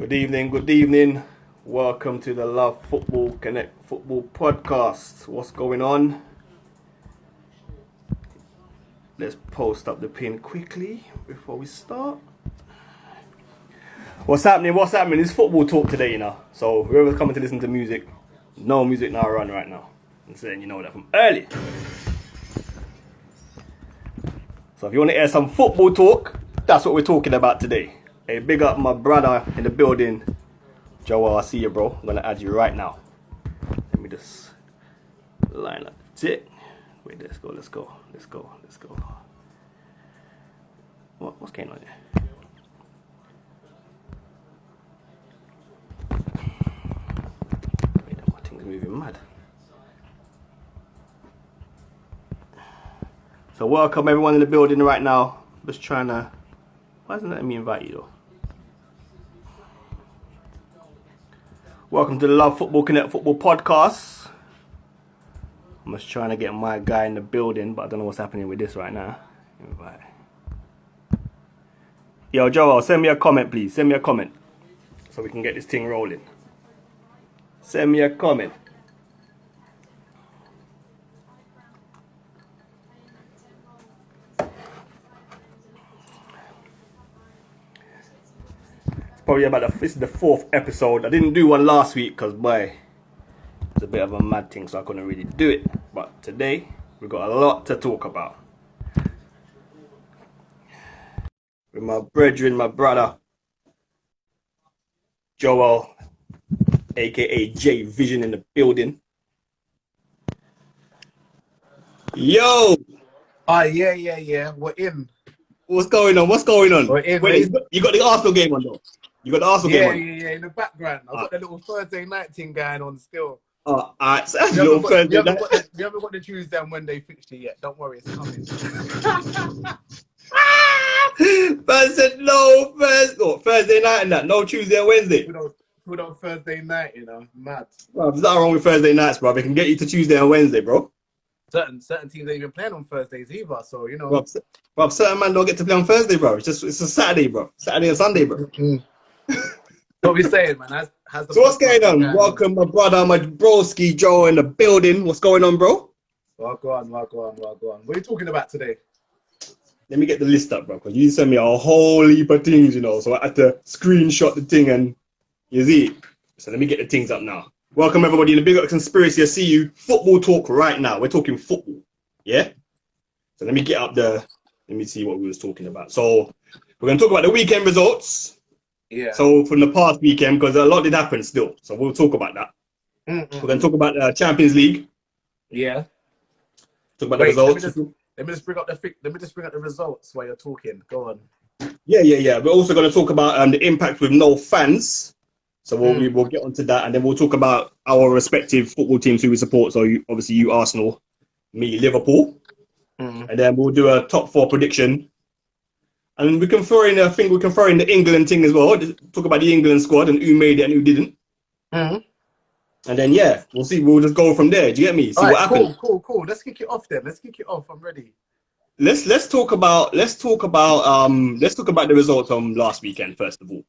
Good evening, good evening. Welcome to the Love Football Connect Football Podcast. What's going on? Let's post up the pin quickly before we start. What's happening? It's football talk today, you know. So whoever's coming to listen to music, no music now run right now. I'm saying you know that from early. So if you want to hear some football talk, that's what we're talking about today. Hey, big up my brother in the building. Joel, I see you, bro. I'm going to add you right now. Let me just line up the tick. Wait, let's go. What's going on here? Wait, my thing's moving mad. So welcome everyone in the building right now. Just trying to... Why isn't it letting me invite you though? Welcome to the Love Football Connect Football Podcast. I'm just trying to get my guy in the building, but I don't know what's happening with this right now. Invite. Yo, Joel, send me a comment, please. Send me a comment so we can get this thing rolling. Send me a comment. Probably this is the fourth episode. I didn't do one last week because boy, it's a bit of a mad thing, so I couldn't really do it. But today we've got a lot to talk about with my brethren, my brother Joel, aka Jay.Vision, in the building. Yo, Yeah. We're in. what's going on? We're in. Wait, you got the Arsenal game on though. You got the Arsenal game on. Yeah. In the background, I've got the little Thursday night thing going on still. Alright, so that's a little Thursday night. We haven't got the Tuesday and Monday fixture yet. Don't worry, it's coming. Man said no Thursday night and that. No Tuesday and Wednesday. Put on Thursday night, you know, mad. Bro, there's nothing wrong with Thursday nights, bro. They can get you to Tuesday and Wednesday, bro. Certain teams ain't even playing on Thursdays either, so you know. Bro, certain man don't get to play on Thursday, bro. It's a Saturday, bro. Saturday and Sunday, bro. What we saying, man? So what's going on? Welcome, my brother, my broski Joe in the building. What's going on, bro? Well, go on. What are you talking about today? Let me get the list up, bro, because you sent me a whole heap of things, you know. So I had to screenshot the thing and you see it. So let me get the things up now. Welcome everybody in the Big Up Conspiracy. I see you. Football talk right now. We're talking football. Yeah? So let me get up let me see what we was talking about. So we're going to talk about the weekend results. Yeah. So from the past weekend, because a lot did happen still. So we'll talk about that. We're going to talk about the Champions League. Yeah. Talk about the results. Let me just bring up the results while you're talking. Go on. Yeah. We're also going to talk about the impact with no fans. So we'll get onto that, and then we'll talk about our respective football teams who we support. So obviously you Arsenal, me Liverpool, and then we'll do a top 4 prediction, and we can throw in the England thing as well. Talk about the England squad and who made it and who didn't. And then we'll see. We'll just go from there. Do you get me? See what happens. Cool. Let's kick it off then. I'm ready. Let's talk about the results from last weekend first of all.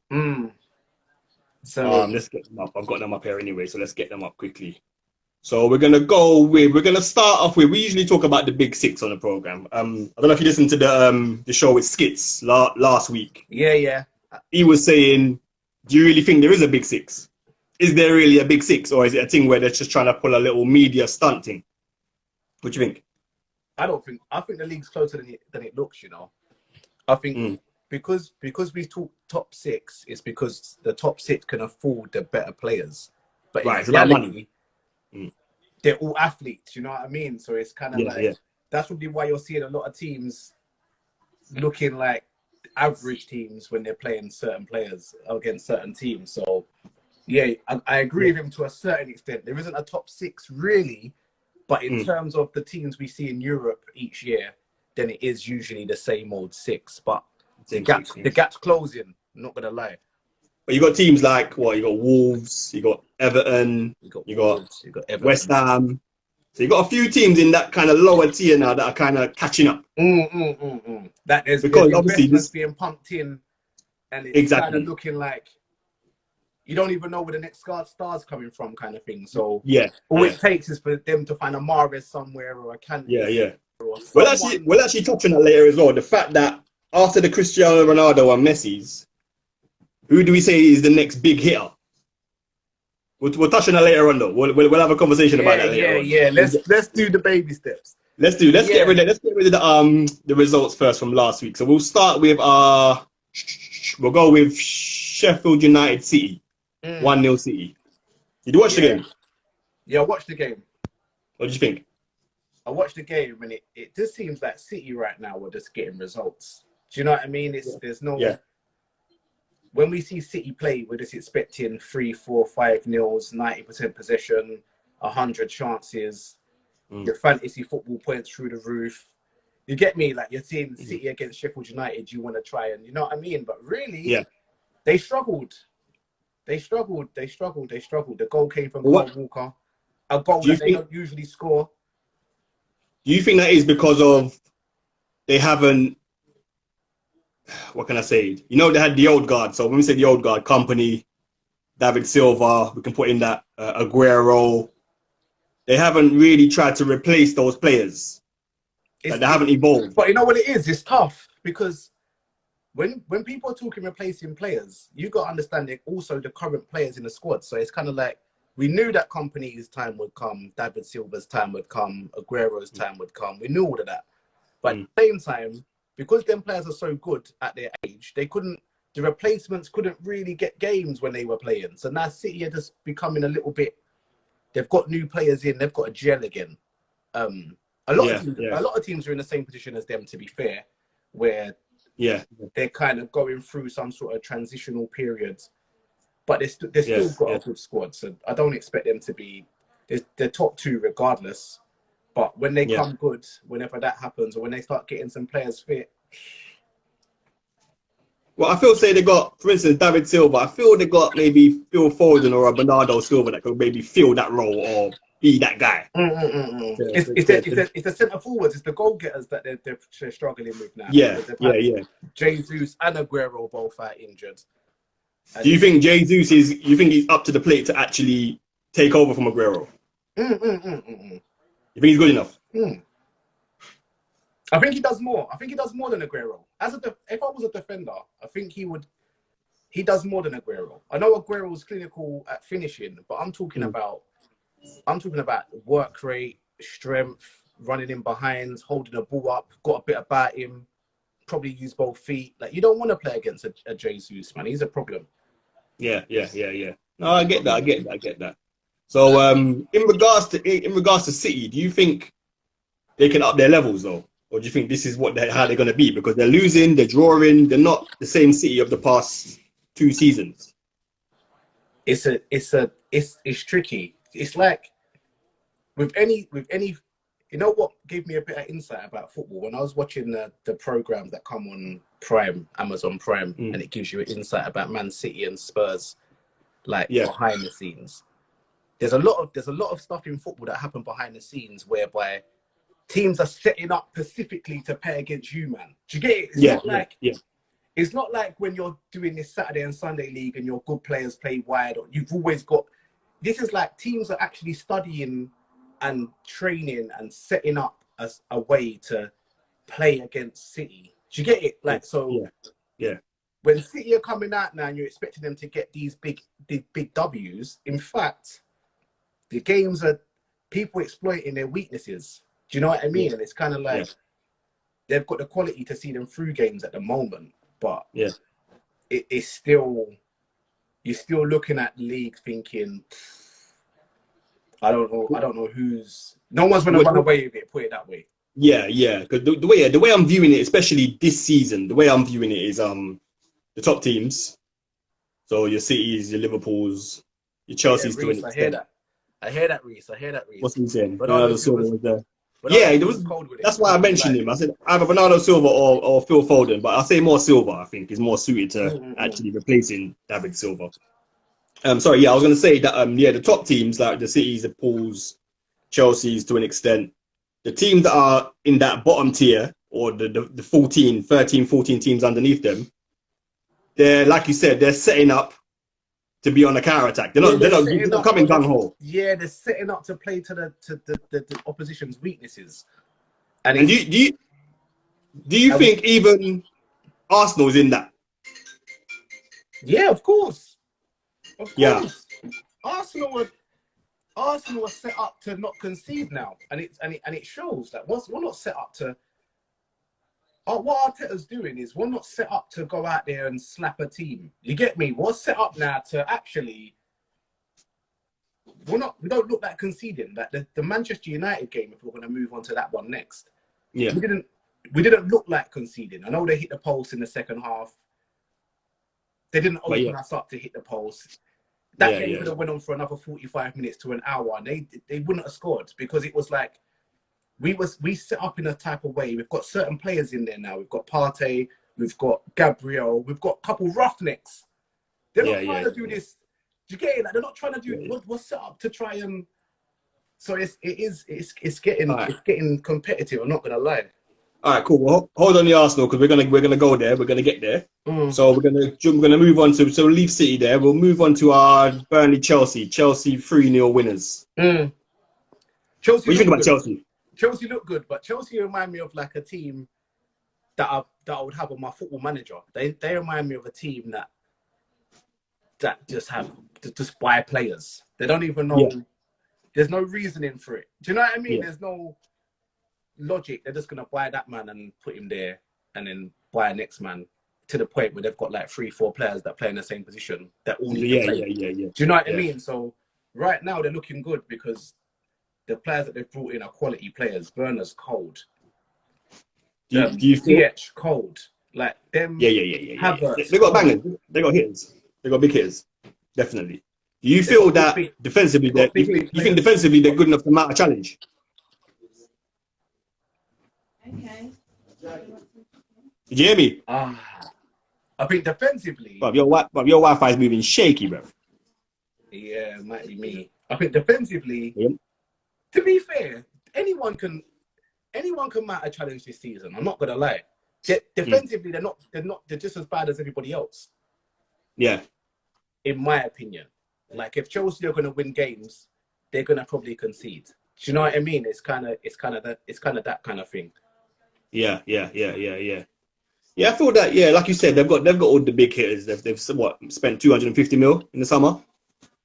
So let's get them up. I've got them up here anyway, so let's get them up quickly. So we're gonna start off with. We usually talk about the big 6 on the program. I don't know if you listened to the show with Skits last week. Yeah. He was saying, do you really think there is a big 6? Is there really a big 6, or is it a thing where they're just trying to pull a little media stunt thing? What do you think? I think the league's closer than it looks. You know, I think. Because we talk top 6, it's because the top 6 can afford the better players. But in reality, they're all athletes, you know what I mean? So it's kind of that's probably why you're seeing a lot of teams looking like average teams when they're playing certain players against certain teams. So I agree with him to a certain extent. There isn't a top 6 really, but in terms of the teams we see in Europe each year, then it is usually the same old 6. But the gap's closing, I'm not gonna lie. But you got teams like you got Wolves, you got Everton, you got West Ham. So you got a few teams in that kind of lower tier now that are kind of catching up. That is because obviously this being pumped in, and it's exactly kind of looking like you don't even know where the next star's coming from, kind of thing. So Yeah, all it takes is for them to find a Mahrez somewhere or a Kante. Or We'll actually touch on that later as well. The fact that after the Cristiano Ronaldo and Messi's, who do we say is the next big hitter? We'll touch on that later on though. We'll have a conversation about that later on. Yeah. Let's do the baby steps. Let's get rid of the results first from last week. So we'll start with we'll go with Sheffield United City. 1-0 City. Did you watch the game? Yeah, I watched the game. What did you think? I watched the game and it just seems like City right now are just getting results. Do you know what I mean? There's no when we see City play, we're just expecting 3, 4, 5-0s, 90% possession, 100 chances, your fantasy football points through the roof. You get me? Like you're seeing City against Sheffield United, you want to try and you know what I mean? But really, they struggled. They struggled. The goal came from Kyle Walker, a goal that they don't usually score. Do you think that is because of they haven't? What can I say? You know, they had the old guard. So when we say the old guard, Company, David Silva, we can put in that Aguero. They haven't really tried to replace those players. Like they haven't evolved. But you know what it is? It's tough because when people are talking replacing players, you got to understand it also the current players in the squad. So it's kind of like we knew that Company's time would come, David Silva's time would come, Aguero's time would come. We knew all of that. But at the same time, because them players are so good at their age, the replacements couldn't really get games when they were playing. So now City are just becoming a little bit, they've got new players in, they've got a gel again. A lot of teams are in the same position as them, to be fair, where they're kind of going through some sort of transitional period, but they've still got a good squad. So I don't expect them to be the top 2 regardless. But when they come good, whenever that happens, or when they start getting some players fit. Well, I feel say they got, for instance, David Silva. I feel they got maybe Phil Foden or a Bernardo Silva that could maybe fill that role or be that guy. It's the centre forwards, it's the goal getters that they're struggling with now. Jesus and Aguero both are injured. Do you think Jesus he's up to the plate to actually take over from Aguero? You think he's good enough? I think he does more. I think he does more than Aguero. If I was a defender, I think he does more than Aguero. I know Aguero's clinical at finishing, but I'm talking about work rate, strength, running in behind, holding the ball up, got a bit about him, probably use both feet. Like you don't want to play against a Jesus, man. He's a problem. Yeah. No, I get that. So in regards to City, do you think they can up their levels though? Or do you think this is how they're going to be? Because they're losing, they're drawing, they're not the same City of the past 2 seasons. It's tricky. It's like with any, you know what gave me a bit of insight about football? When I was watching the program that come on Prime, Amazon Prime, and it gives you an insight about Man City and Spurs, behind the scenes. There's a lot of stuff in football that happen behind the scenes whereby teams are setting up specifically to play against you, man. Do you get it? It's not like when you're doing this Saturday and Sunday league and your good players play wide, or you've always got. This is like teams are actually studying and training and setting up as a way to play against City. Do you get it? When City are coming out now and you're expecting them to get these big W's, in fact, the games are people exploiting their weaknesses. Do you know what I mean? And it's kind of like they've got the quality to see them through games at the moment, but it's still, you're still looking at the league thinking, I don't know no one's going to run away with it, put it that way. Because the way I'm viewing it, especially this season, the way I'm viewing it is the top teams. So your Cities, your Liverpools, your Chelsea's to an extent. I hear that, Reese. What's he saying? Bernardo Silva was there. That's why I mentioned him. I said either Bernardo Silva or Phil Foden, but I'll say more Silva. I think is more suited to actually replacing David Silva. I was going to say that the top teams like the Cities, the Pools, Chelsea's to an extent, the teams that are in that bottom tier or the 13, 14 teams underneath them, they're like you said, they're setting up to be on the counter attack. They're not coming gung ho. Yeah, they're setting up to play to the opposition's weaknesses. And do you think even Arsenal's in that? Yeah, of course. Of course. Yeah. Arsenal are set up to not concede now, and it shows that we're not set up to. What Arteta's doing is we're not set up to go out there and slap a team. You get me? We're set up now to actually. We don't look like conceding. That the Manchester United game, if we're going to move on to that one next. Yeah. We didn't look like conceding. I know they hit the post in the second half. They didn't open us up to hit the post. That game could have went on for another 45 minutes to an hour, and they wouldn't have scored because it was like we set up in a type of way. We've got certain players in there now. We've got Partey, we've got Gabriel, we've got a couple roughnecks. They're not trying to do this. Do you get it? Like, they're not trying to do it. We're set up to try and. So it's getting competitive. I'm not gonna lie. All right, cool. Well, hold on the Arsenal because we're gonna go there. We're gonna get there. So we're gonna move on to leave City there. We'll move on to our Burnley Chelsea 3-0 winners. Chelsea. What do you think about Chelsea? Chelsea look good, but Chelsea remind me of like a team that I would have on my football manager. They remind me of a team that just buy players. They don't even know. Yeah. There's no reasoning for it. Do you know what I mean? Yeah. There's no logic. They're just gonna buy that man and put him there, and then buy a next man to the point where they've got like 3-4 players that play in the same position that all need to play. Yeah. Do you know what I mean? So right now they're looking good because the players that they've brought in are quality players. Werner's cold. Do you feel cold? Like them. Yeah. They got bangers. They got hitters. They got big hitters. Definitely. Do you feel that defensively you think defensively they're good enough to mount a challenge? Okay. Did you hear me? I think defensively. But your Wi-Fi is moving shaky, bro. Yeah, it might be me. I think defensively. To be fair, anyone can mount a challenge this season. I'm not gonna lie. Defensively, they're just as bad as everybody else. Yeah. In my opinion, like if Chelsea are gonna win games, they're gonna probably concede. Do you know what I mean? It's kind of that kind of thing. Yeah. Yeah, I feel that. Yeah, like you said, they've got all the big hitters. They've spent 250 mil in the summer.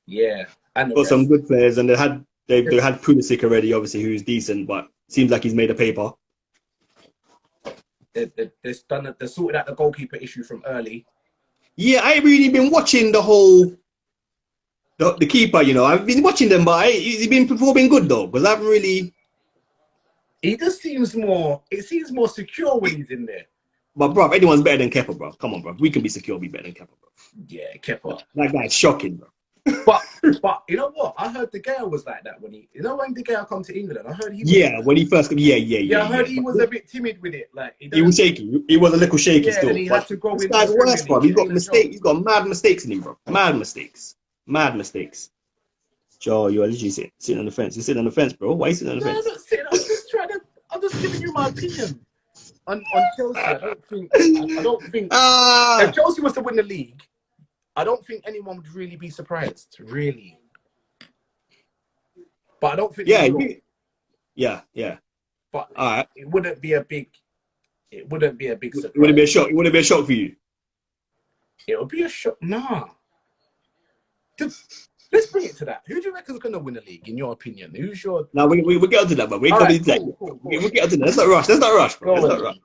Yeah, and got some good players, and they had Pulisic already, obviously, who's decent, but seems like he's made a paper. They sorted out the goalkeeper issue from early. Yeah, I ain't really been watching the keeper. You know, I've been watching them, but he's been performing good though, because I haven't really. He just seems more. It seems more secure when he's in there. But bro, anyone's better than Kepa, bro. Come on, bro. We can be secure, be better than Kepa, bro. Yeah, Kepa. That guy's shocking, bro. But you know what? I heard De Gea was like that when De Gea come to England. I heard he. When he first came. Yeah. I heard he was a bit timid with it. Like he was shaky. He was a little shaky still. And he had to go this guy's worse, bro. He's got mistakes. He's got mad mistakes in him, bro. Mad mistakes. Joe, you're literally sitting on the fence. You're sitting on the fence, bro. Why are you sitting on the fence? I'm not sitting. I'm just giving you my opinion on Chelsea. I don't think if Chelsea was to win the league, I don't think anyone would really be surprised, really. But I don't think. Yeah. But it wouldn't be a big. It wouldn't be a big surprise. It wouldn't be a shock. It wouldn't be a shock for you. It would be a shock. Nah. Let's bring it to that. Who do you reckon is going to win the league, in your opinion? Who's your? No, we'll get onto that, but we'll get onto that. Let's not rush, bro. Let's not rush.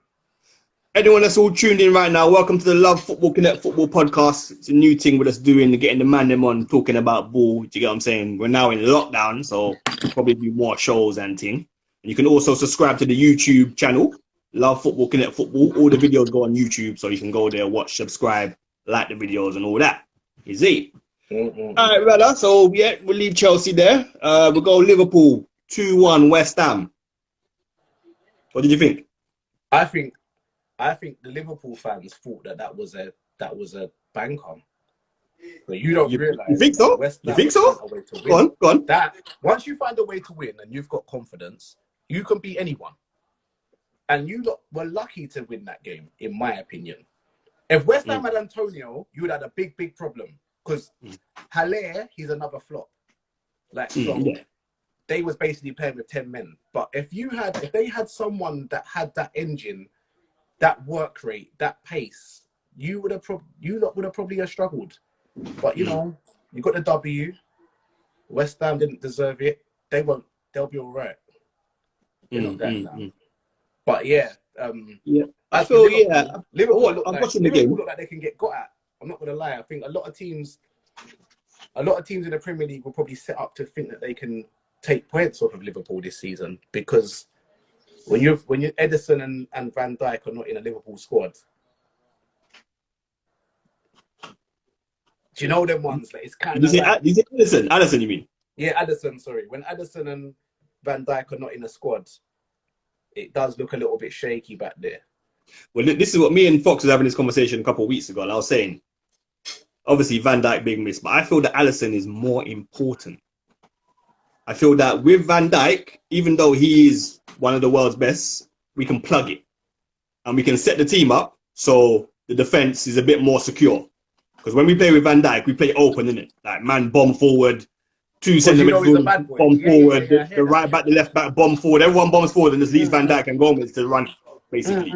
Anyone that's all tuned in right now, welcome to the Love Football Connect Football Podcast. It's a new thing with us doing, getting the man them on, talking about ball. Do you get what I'm saying? We're now in lockdown, so probably be more shows and thing. And you can also subscribe to the YouTube channel, Love Football Connect Football. All the videos go on YouTube, so you can go there, watch, subscribe, like the videos and all that. You see? All right, brother. So we'll leave Chelsea there. We'll go Liverpool 2-1 West Ham. What did you think? I think the Liverpool fans thought that was a banker. But you don't realize. You think so? You think so? Go on. That once you find a way to win and you've got confidence, you can beat anyone. And you lot were lucky to win that game, in my opinion. If West Ham had Antonio, you would have had a big problem. because Haller, he's another flop. Like so, they was basically playing with 10 men. But if they had someone that had that engine, that work rate, that pace, you lot would have probably struggled. But you know, you got the W. West Ham didn't deserve it. They'll be all right. They're not that now. But yeah, I feel Liverpool look like they can get got at. I'm not gonna lie. I think a lot of teams in the Premier League will probably set up to think that they can take points off of Liverpool this season, because when you Ederson and Van Dijk are not in a Liverpool squad, do you know them ones? Like, it's kind of like... You say Ederson? Ederson, you mean? Yeah, Ederson, sorry. When Ederson and Van Dijk are not in a squad, it does look a little bit shaky back there. Well, this is what me and Fox was having this conversation a couple of weeks ago, and I was saying, obviously Van Dijk big miss, but I feel that Alisson is more important. I feel that with Van Dijk, even though he is one of the world's best, we can plug it and we can set the team up so the defense is a bit more secure. Because when we play with Van Dijk, we play open, innit? Like, man, bomb forward, two centre midfielders, bomb forward, the right back, the left back, bomb forward. Everyone bombs forward and just leaves Van Dijk and Gomez to run, basically.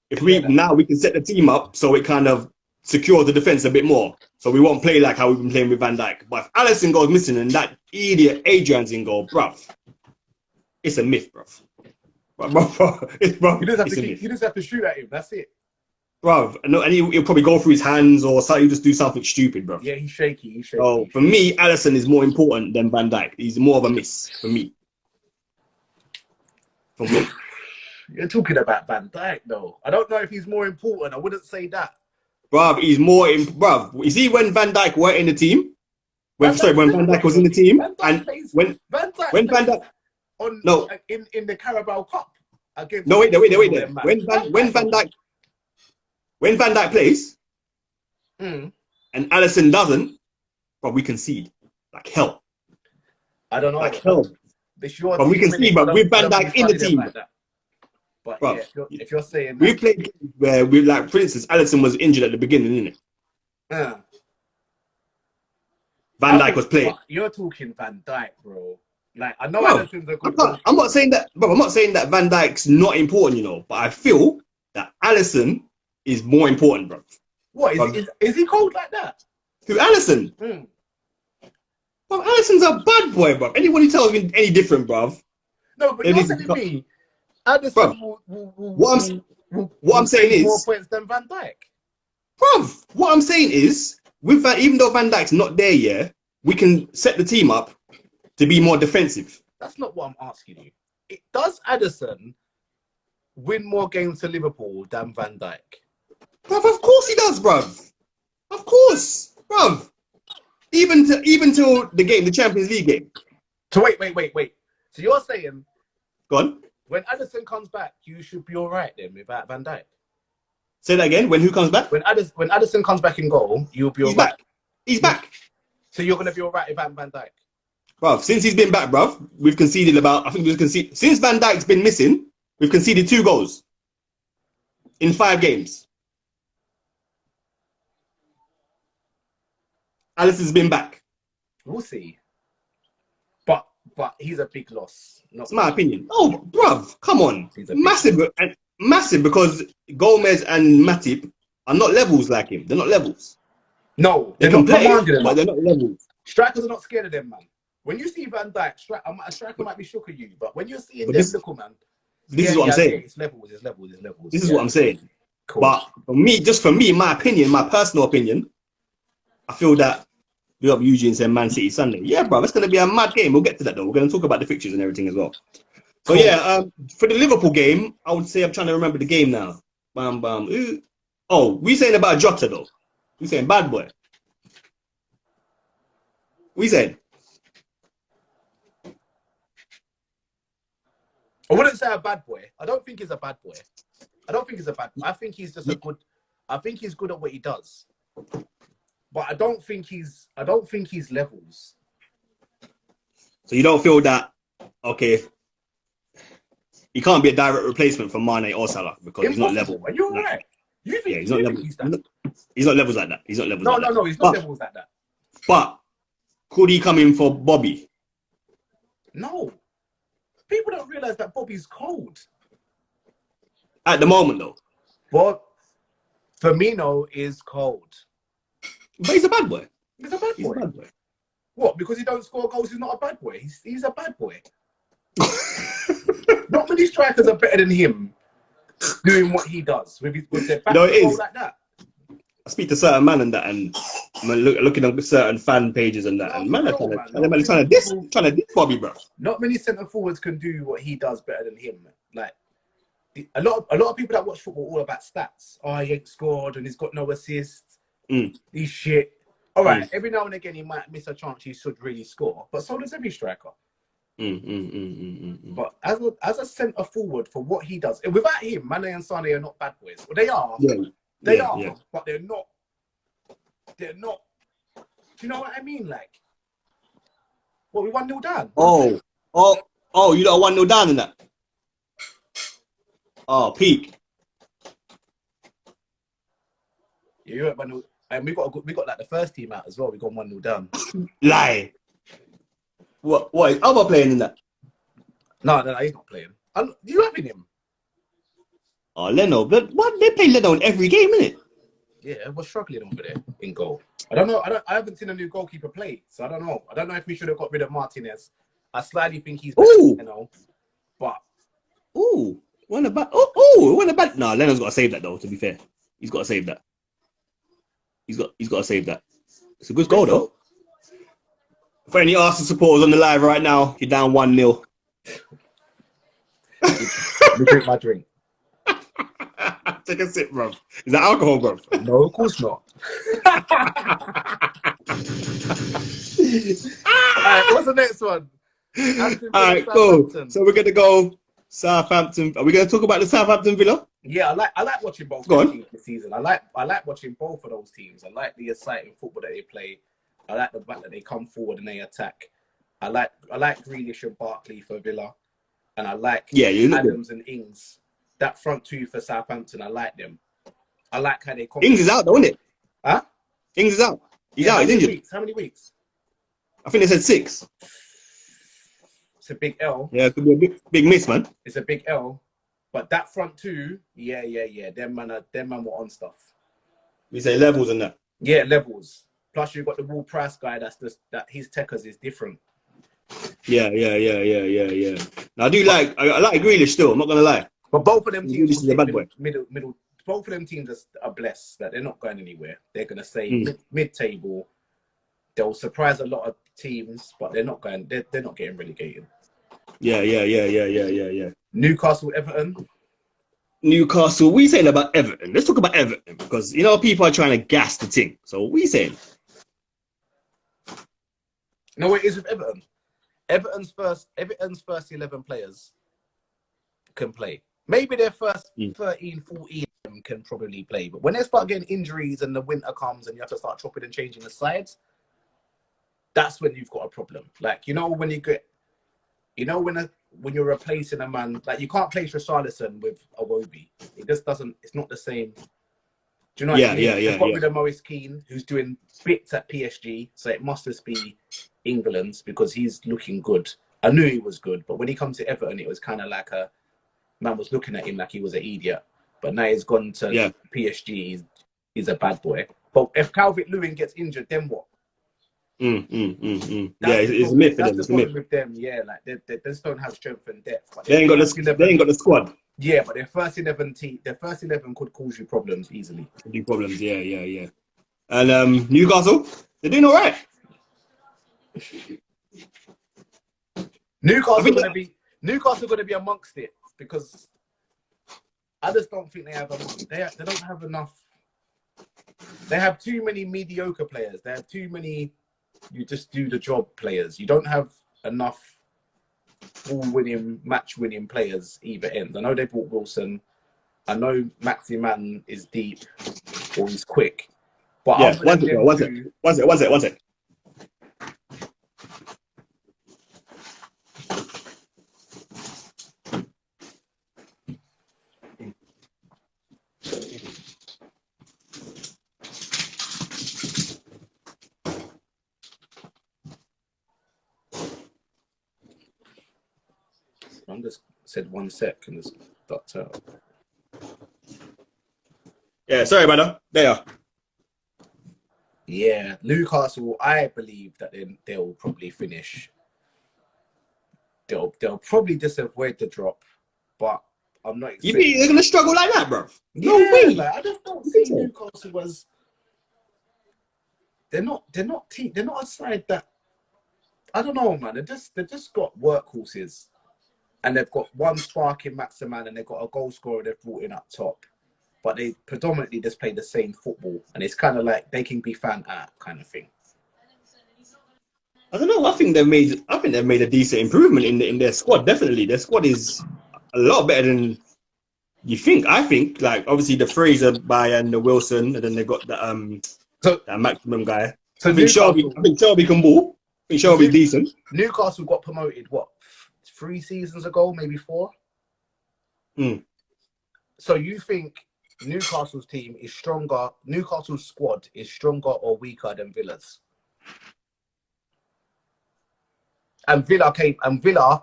If now we can set the team up so it kind of secures the defense a bit more. So we won't play like how we've been playing with Van Dijk. But if Alisson goes missing and that idiot Adrian's in goal, bruv, it's a myth, bruv. You just have to shoot at him. That's it. Bruv, and he'll probably go through his hands or he'll just do something stupid, bruv. Yeah, he's shaky. So for me, Alisson is more important than Van Dijk. He's more of a miss for me. You're talking about Van Dijk, though. I don't know if he's more important. I wouldn't say that. Bruv, he's more in. Bruv, you see when Van Dijk were in the team? When Van Dijk was in the team, and when Van Dijk in the Carabao Cup against. No, wait there. When Van Dijk plays, and Alisson doesn't, but we concede like hell. I don't know. Like hell. But we can see, but with Van Dijk in the team. But if you're saying we played games where we, like, for instance, Alisson was injured at the beginning, innit? Van Dijk was playing. You're talking Van Dijk, bro. Like, I know Alisson's a good. I'm not saying that, bro. I'm not saying that Van Dijk's not important, you know. But I feel that Alisson is more important, bro. What is he cold like that? Who, Alisson? Bro, Alisson's a bad boy, bro. Anyone who tells me any different, bro. No, but you're telling me Alisson what I'm saying is more points than Van Dijk. Bruv, what I'm saying is, even though Van Dijk's not there yet, we can set the team up to be more defensive. That's not what I'm asking you. Does Ederson win more games to Liverpool than Van Dijk? Bruv, of course he does, bruv. Of course, bruv. Even till the Champions League game. So wait. So you're saying, go on. When Ederson comes back, you should be all right then without Van Dijk. Say that again. When who comes back? When Ederson comes back in goal, you'll be all right. He's back. So you're gonna be all right without Van Dijk. Bruv, since he's been back, bruv, we've conceded since Van Dijk's been missing, we've conceded 2 goals in 5 games. Alisson's been back. We'll see. But he's a big loss. That's my opinion. Oh, bruv, come on. Massive because Gomez and Matip are not levels like him. They're not levels. No, they're not commanding, but they're not levels. Strikers are not scared of them, man. When you see Van Dijk, a striker might be shook at you, but when you're seeing them little man, this is what I'm saying. It's levels. This is what I'm saying. Cool. But for me, my personal opinion, I feel that big up Eugene saying Man City Sunday. Yeah, bro, it's going to be a mad game. We'll get to that though. We're going to talk about the fixtures and everything as well. So yeah, for the Liverpool game, I would say I'm trying to remember the game now. Ooh. Oh, we saying about Jota though. We saying bad boy. We saying. I wouldn't say a bad boy. I don't think he's a bad boy. I think he's just I think he's good at what he does. But I don't think he's levels. So you don't feel that, okay, he can't be a direct replacement for Mane or Salah because he's not level. Are you alright? You Yeah, think he's not you level. think he's that? He's not levels like that. He's not levels No, like no, that. no. He's not levels like that. But could he come in for Bobby? No. People don't realize that Bobby's cold. At the moment, though. But Firmino is cold. But he's a bad boy. He's a bad He's a boy. bad boy. What? Because he don't score goals, he's not a bad boy. He's a bad boy. Not many strikers are better than him doing what he does with their back to goal like that. I speak to certain man and that, and I'm looking at certain fan pages and that, No, and for man, real, trying to diss Bobby, bro. Not many centre forwards can do what he does better than him. Like a lot of people that watch football all about stats. Oh, he ain't scored and he's got no assists. He's shit. All right, every now and again he might miss a chance he should really score, but so does every striker. But as a centre forward for what he does, without him, Mane and Sané are not bad boys. Well, they are. They are, but they're not. They're not. Do you know what I mean? Like, what, we 1-0 down? You got 1-0 down in that. Oh, peak. Yeah, you're at 1-0. And we got like the first team out as well. We got 1-0 down. Lie. What is other playing in that? No, he's not playing. You having him? Oh, Leno, but what, they play Leno in every game, innit? Yeah, we're struggling over there in goal. I don't know. I haven't seen a new goalkeeper play, so I don't know. I don't know if we should have got rid of Martinez. I slightly think he's better, but When about no, Leno's got to save that though. To be fair, he's got to save that. He's got to save that. It's a good goal though. For any Arsenal supporters on the live right now, you're down 1-0. Let me drink my drink. Take a sip, bro. Is that alcohol, bro? No, of course not. Alright, what's the next one? Alright, cool. So we're gonna go Southampton. Are we gonna talk about the Southampton Villa? Yeah, I like watching both teams this season. I like watching both of those teams. I like the exciting football that they play. I like the fact that they come forward and they attack. I like Grealish and Barkley for Villa, and I like Adams and Ings. That front two for Southampton, I like them. I like how they come. Ings is out though, isn't it? Huh? Ings is out. He's out. He's injured. How many weeks? I think they said 6. It's a big L. Yeah, it could be a big miss, man. It's a big L. But that front two, yeah. Them man were on stuff. We say levels and that. Yeah, levels. Plus you got the Will Price guy. That his techers is different. Yeah. Now, I like Grealish still. I'm not gonna lie. But both of them teams is a bad boy. Middle. Both of them teams are blessed that they're not going anywhere. They're gonna stay mid-table. They'll surprise a lot of teams, but they're not going. They're not getting relegated. Yeah. Newcastle, Everton. Newcastle. What are you saying about Everton? Let's talk about Everton because people are trying to gas the team. So what are you saying? No, it is with Everton. Everton's first 11 players can play. Maybe their first 13, 14 can probably play. But when they start getting injuries and the winter comes and you have to start chopping and changing the sides, that's when you've got a problem. Like, when you get, when you're replacing a man, like you can't place Richarlison with Iwobi. It just doesn't, it's not the same. Do you know what I mean? They've got rid of Moise Keane, who's doing bits at PSG, so it must just be England's because he's looking good. I knew he was good, but when he comes to Everton, it was kind of like a man was looking at him like he was an idiot. But now he's gone to PSG, he's a bad boy. But if Calvert-Lewin gets injured, then what? Yeah, it's a myth for them. That's the problem with them. Yeah, like they just don't have strength and depth. But they ain't got the squad. Yeah, but their first 11 could cause you problems easily. Yeah. And Newcastle, they're doing all right. Newcastle going to be amongst it because I just don't think they don't have enough. They have too many mediocre players. They have too many. You just do the job players. You don't have enough ball-winning, match-winning players either end. I know they bought Wilson. I know Maximan is deep or he's quick. But yeah, one sec. I'm just said 1 sec and it's ducked out. Yeah, sorry, brother. There. Yeah, Newcastle. I believe that they'll probably finish. They'll probably just avoid the drop, but I'm not You expecting. think they're gonna struggle like that, bro? No Yeah, way. like, I just don't see Newcastle as. They're not a side that. I don't know, man. They've just got workhorses, and they've got one spark in Maximan, and they've got a goal scorer they've brought in up top. But they predominantly just play the same football, and it's kind of like they can be fan art kind of thing. I don't know. I think they've made a decent improvement in their squad. Definitely, their squad is a lot better than you think. I think, like, obviously the Fraser by and the Wilson, and then they've got that maximum guy. So I think Shelby can ball. I think Shelby's decent. Newcastle got promoted, what, 3 seasons ago, maybe 4? So you think Newcastle's team is stronger, Newcastle's squad is stronger or weaker than Villa's? And Villa,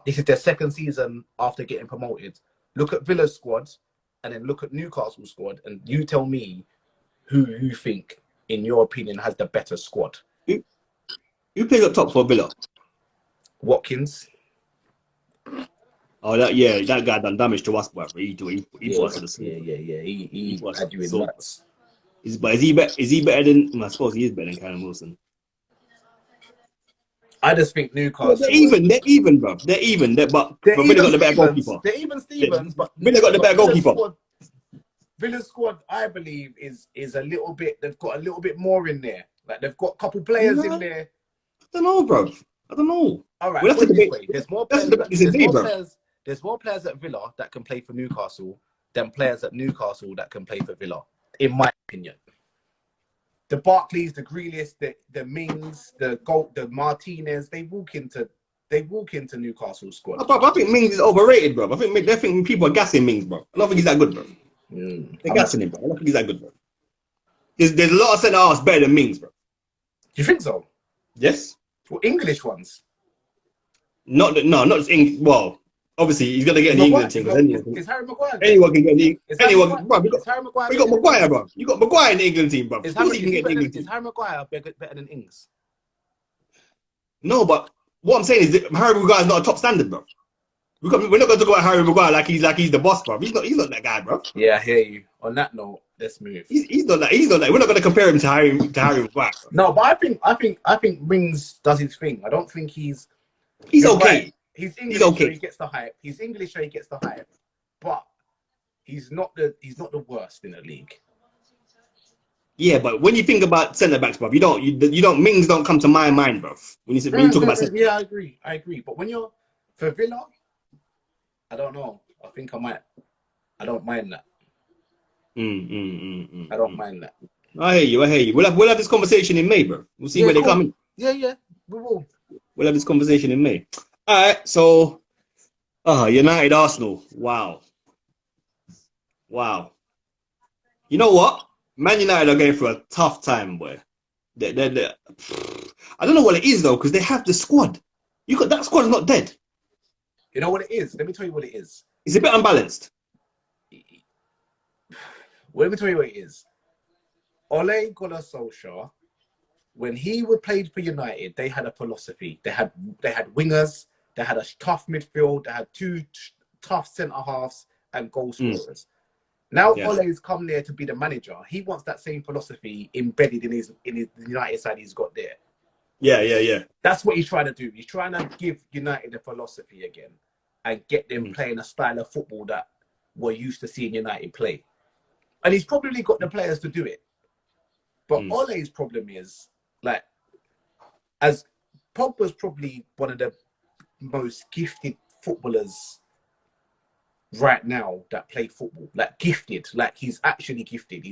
this is their 2nd season after getting promoted. Look at Villa's squad and then look at Newcastle's squad, and you tell me who you think, in your opinion, has the better squad. Who plays up top for Villa? Watkins. Oh, that guy done damage to us, bro. He put us to the sword. Yeah. He had you in nuts. Is he better than? I suppose he is better than Callum Wilson. I just think Newcastle. They're even, bro. They're even. But Villa got the better goalkeeper. They're even Stevens, but Villa got the better goalkeeper. Villa's squad, I believe, is a little bit. They've got a little bit more in there. Like they've got a couple players in there. I don't know, bro. I don't know. All right, there's more players. There's more players at Villa that can play for Newcastle than players at Newcastle that can play for Villa, in my opinion. The Barkleys, the Grealish, the Mings, the Martinez, they walk into Newcastle's squad. I think Mings is overrated, bro. I think people are gassing Mings, bro. I don't think he's that good, bro. They're gassing him, bro. I don't think he's that good, bro. There's a lot of centre halves better than Mings, bro. You think so? Yes. Well, English ones. Not just English. Well, obviously he's gonna get in the England team. Is Harry Maguire? Anyone can get the. Anyone, bro. We got Maguire, bro. You got Maguire in the England team, bro. Is Harry Maguire better than Ings? No, but what I'm saying is that Harry Maguire is not a top standard, bro. We're not going to talk about Harry Maguire like he's the boss, bro. He's not that guy, bro. Yeah, I hear you. On that note, let's move. He's not that. We're not going to compare him to Harry Maguire. Bro. No, but I think Mings does his thing. I don't think he's okay. Right. He's English, so he gets the hype. He's English, so he gets the hype. But he's not the worst in the league. Yeah, but when you think about centre backs, bro, you don't Mings don't come to my mind, bro. When you talk about centre. Yeah, I agree. But when you're for Villa, I don't know. I think I might. I don't mind that. I don't mind that. I hear you. We'll have this conversation in May, bro. We'll see where they come in. Yeah, we will. We'll have this conversation in May. All right, so United Arsenal. Wow. You know what? Man United are going through a tough time, boy. I don't know what it is though, because they have the squad. That squad is not dead. You know what it is? Let me tell you what it is. It's a bit unbalanced. Well, let me tell you what it is. Ole Gunnar Solskjaer, when he played for United, they had a philosophy. They had wingers, they had a tough midfield, they had 2 tough centre halves and goal scorers. Now Ole's come there to be the manager. He wants that same philosophy embedded in his United side he's got there. Yeah. That's what he's trying to do. He's trying to give United a philosophy again and get them playing a style of football that we're used to seeing United play. And he's probably got the players to do it. But Ole's problem is, like, as Pogba's probably one of the most gifted footballers right now that play football. Like, gifted. Like, he's actually gifted.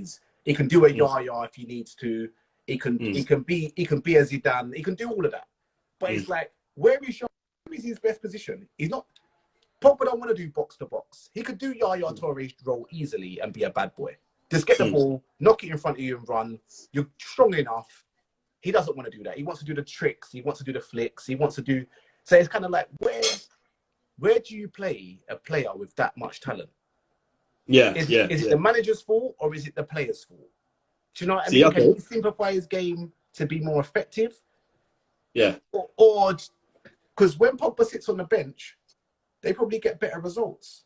He can do a yaya if he needs to. He can be a Zidane. He can do all of that. But it's like, where is his best position? He's not. Pogba don't want to do box to box. He could do Yaya Touré's role easily and be a bad boy. Just get the ball, knock it in front of you and run. You're strong enough. He doesn't want to do that. He wants to do the tricks. He wants to do the flicks. He wants to do. So it's kind of like, where do you play a player with that much talent? Yeah, Is yeah, it yeah. the manager's fault or is it the player's fault? Do you know what I See, mean? Can okay. he simplify his game to be more effective? Yeah. Or because when Pogba sits on the bench, they probably get better results.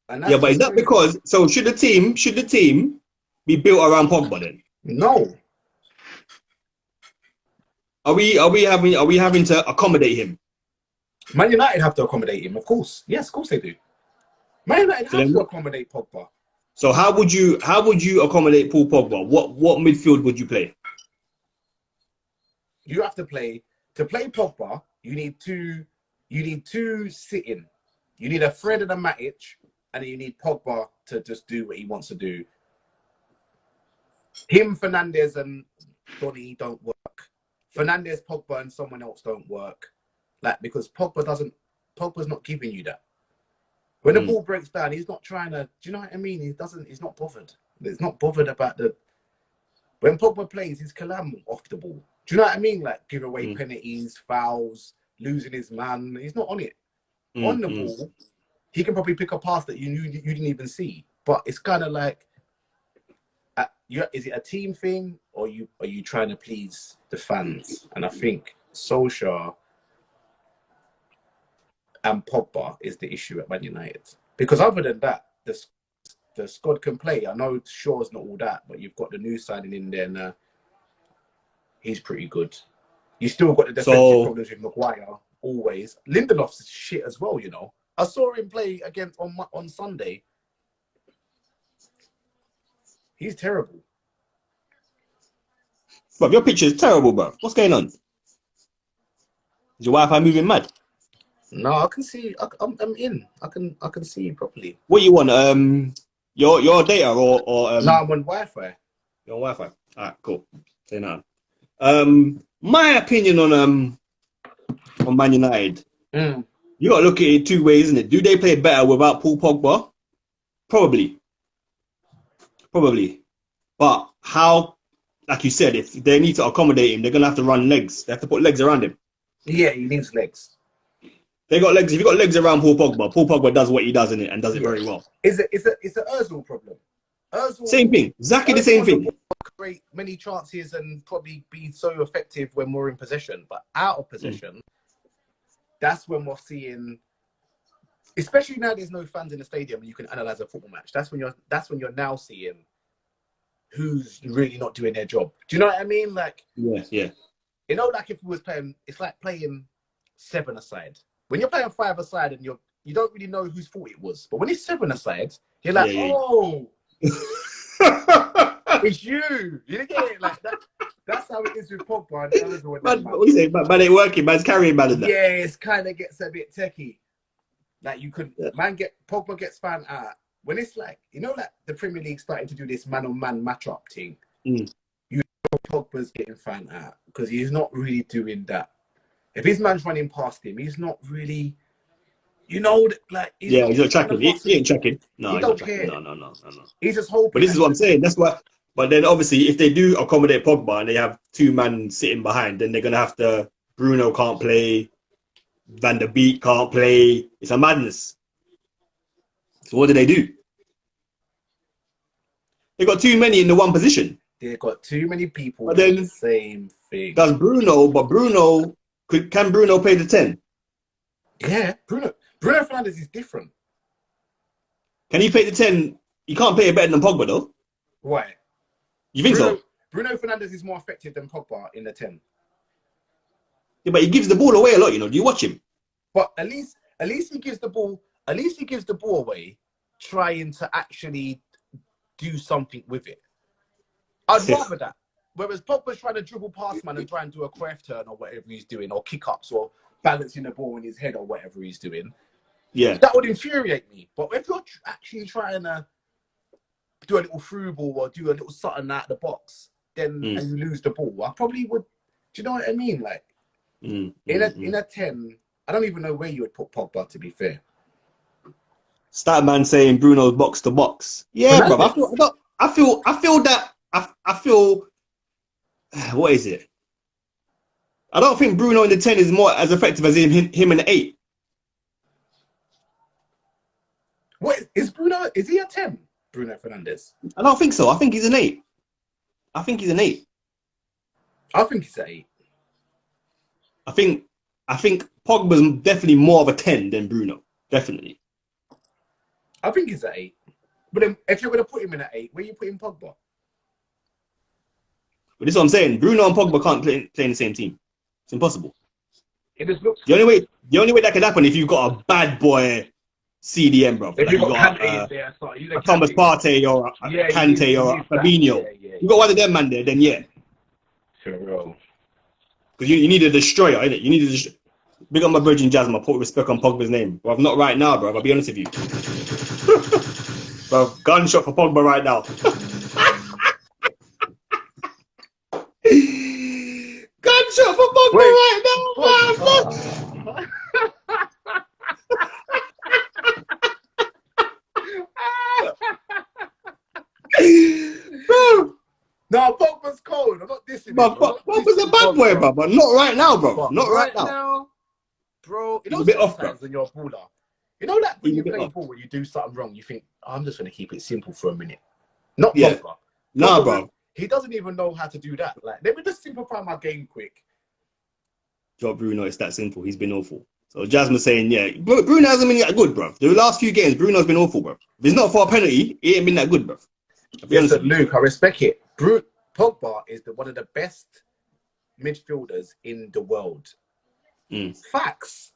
And Yeah, that's but is just that crazy. because so should the team be built around Pogba then? No. Are we having to accommodate him? Man United have to accommodate him, of course. Yes, of course they do. Man United So have then to accommodate Pogba. so how would you accommodate Paul Pogba? What midfield would you play? You have to play Pogba. You need two sitting. You need a Fred and a Matic, and you need Pogba to just do what he wants to do. Him, Fernandez, and Donny don't work. Fernandez, Pogba, and someone else don't work. Like because Pogba's not giving you that. When the ball breaks down, he's not trying to. Do you know what I mean? He's not bothered. He's not bothered about the. When Pogba plays, he's calam off the ball. Do you know what I mean? Like give away penalties, fouls, losing his man. He's not on it. On the ball, he can probably pick a pass that you didn't even see. But it's kind of like, is it a team thing or are you trying to please the fans? And I think Solskjaer and Pogba is the issue at Man United. Because other than that, the squad can play. I know Shaw's not all that, but you've got the new signing in there now. He's pretty good. You still got the defensive problems with Maguire, always. Lindelof's shit as well, you know. I saw him play against on Sunday. He's terrible. Bro, your picture is terrible, bro. What's going on? Is your Wi-Fi moving mad? No, I can see. I'm in. I can see you properly. What you want? Your data or No, I'm on Wi-Fi. Your Wi-Fi. Alright, cool. Say now. My opinion on Man United. You gotta look at it two ways, isn't it? Do they play better without Paul Pogba? Probably. But how, like you said, if they need to accommodate him, they're gonna have to run legs. They have to put legs around him. Yeah, he needs legs. They got legs. If you got legs around Paul Pogba does what he does in it and does it very well. It's an Özil problem. Özil, same thing. Exactly the same thing. Create many chances and probably be so effective when we're in possession, but out of possession, that's when we're seeing. Especially now, there's no fans in the stadium, and you can analyze a football match. That's when you're now seeing who's really not doing their job. Do you know what I mean? Like, yeah. You know, like if we was playing, it's like playing 7-a-side. When you're playing 5-a-side and you don't really know whose fault it was, but when it's 7-a-side, you're like, oh, it's you. You get it like that. That's how it is with Pogba and Özil. What you say? Man ain't working. Man's carrying man in that. Yeah, it's kind of gets a bit techie. Like you could, Pogba gets found out when it's like, you know, like the Premier League starting to do this man-on-man match-up thing. You know Pogba's getting found out because he's not really doing that. If his man's running past him, he's not really, you know, like he's not tracking. He ain't tracking. No, he he's don't not tracking. care. No. He's just hoping. But this is what I'm saying. That's why. But then obviously, if they do accommodate Pogba and they have two men sitting behind, then they're gonna have to. Bruno can't play. Van der Beek can't play. It's a madness. So what do? They got too many in the one position. They got too many people doing the same thing. Does Bruno? But Bruno can Bruno play the 10? Yeah, Bruno Fernandes is different. Can he play the 10? He can't play it better than Pogba though. Why? You think so? Bruno Fernandes is more effective than Pogba in the 10. Yeah, but he gives the ball away a lot. You know, do you watch him? But at least he gives the ball. At least he gives the ball away, trying to actually do something with it. I'd rather that. Whereas Pogba's trying to dribble past man and try and do a craft turn or whatever he's doing, or kick ups or balancing the ball in his head or whatever he's doing. Yeah, that would infuriate me. But if you're actually trying to do a little through ball or do a little something out of the box, then and you lose the ball, I probably would. Do you know what I mean? Like in a 10, I don't even know where you would put Pogba. To be fair, Statman saying Bruno's box to box. Yeah, bro. I feel. What is it? I don't think Bruno in the 10 is more as effective as him in the 8. What is Bruno? Is he a 10? Bruno Fernandes? I don't think so. I think he's an 8. I think he's an 8. I think he's an 8. I think Pogba's definitely more of a 10 than Bruno. Definitely. I think he's an 8. But then if you're going to put him in at 8, where you putting Pogba? But this is what I'm saying. Bruno and Pogba can't play in the same team. It's impossible. It just looks. The only way that can happen if you've got a bad boy CDM, bro. If like you've got Kante there, a Thomas Partey or a Kante or a Fabinho. You got one of them man there, then yeah. Sure. Because you need a destroyer, innit? You need a destroyer. Big up my Virgin Jasmine. I put respect on Pogba's name. Bro, not right now, bro. I'll be honest with you. Bro, gunshot for Pogba right now. Gunshot for Pogba right now. Bro. No, Pogba's cold. I'm not dissing him. Pogba's a bad boy, bro. But not right now, bro. But not right now. Bro. You know, he's a bit off, bro. When you're a baller. You know that when you play ball, when you do something wrong, you think, I'm just going to keep it simple for a minute. Not Pogba. Nah, bro. He doesn't even know how to do that. Like, let me just simplify my game quick. Joe Bruno, it's that simple. He's been awful. So Jasmine's saying, yeah, Bruno hasn't been that good, bro. The last few games, Bruno's been awful, bro. If it's not for a penalty, he ain't been that good, bro. Listen, Luke, I respect it. Pogba is one of the best midfielders in the world. Facts.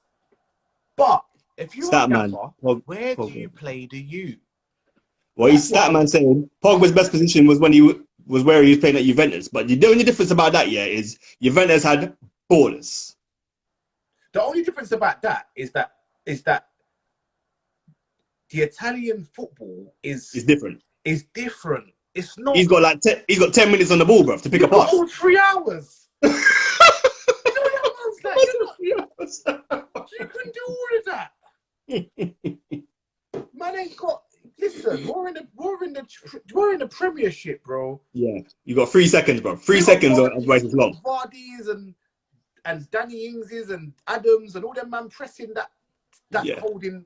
But if you are Gaffer, where do you play the U? Well, he's Statman saying Pogba's best position was when he was where he was playing at Juventus. But the only difference about that, yeah, is Juventus had ballers. The only difference about that is that the Italian football is different. Is different. It's not. He's got 10 minutes on the ball, bro, to pick a pass. All 3 hours. You know what that you can do all of that. Man ain't got. Listen, we're in the Premiership, bro. Yeah, you got 3 seconds, bro. 3 seconds otherwise it's long. Vardy's and Danny Ings's and Adams and all them man pressing that holding,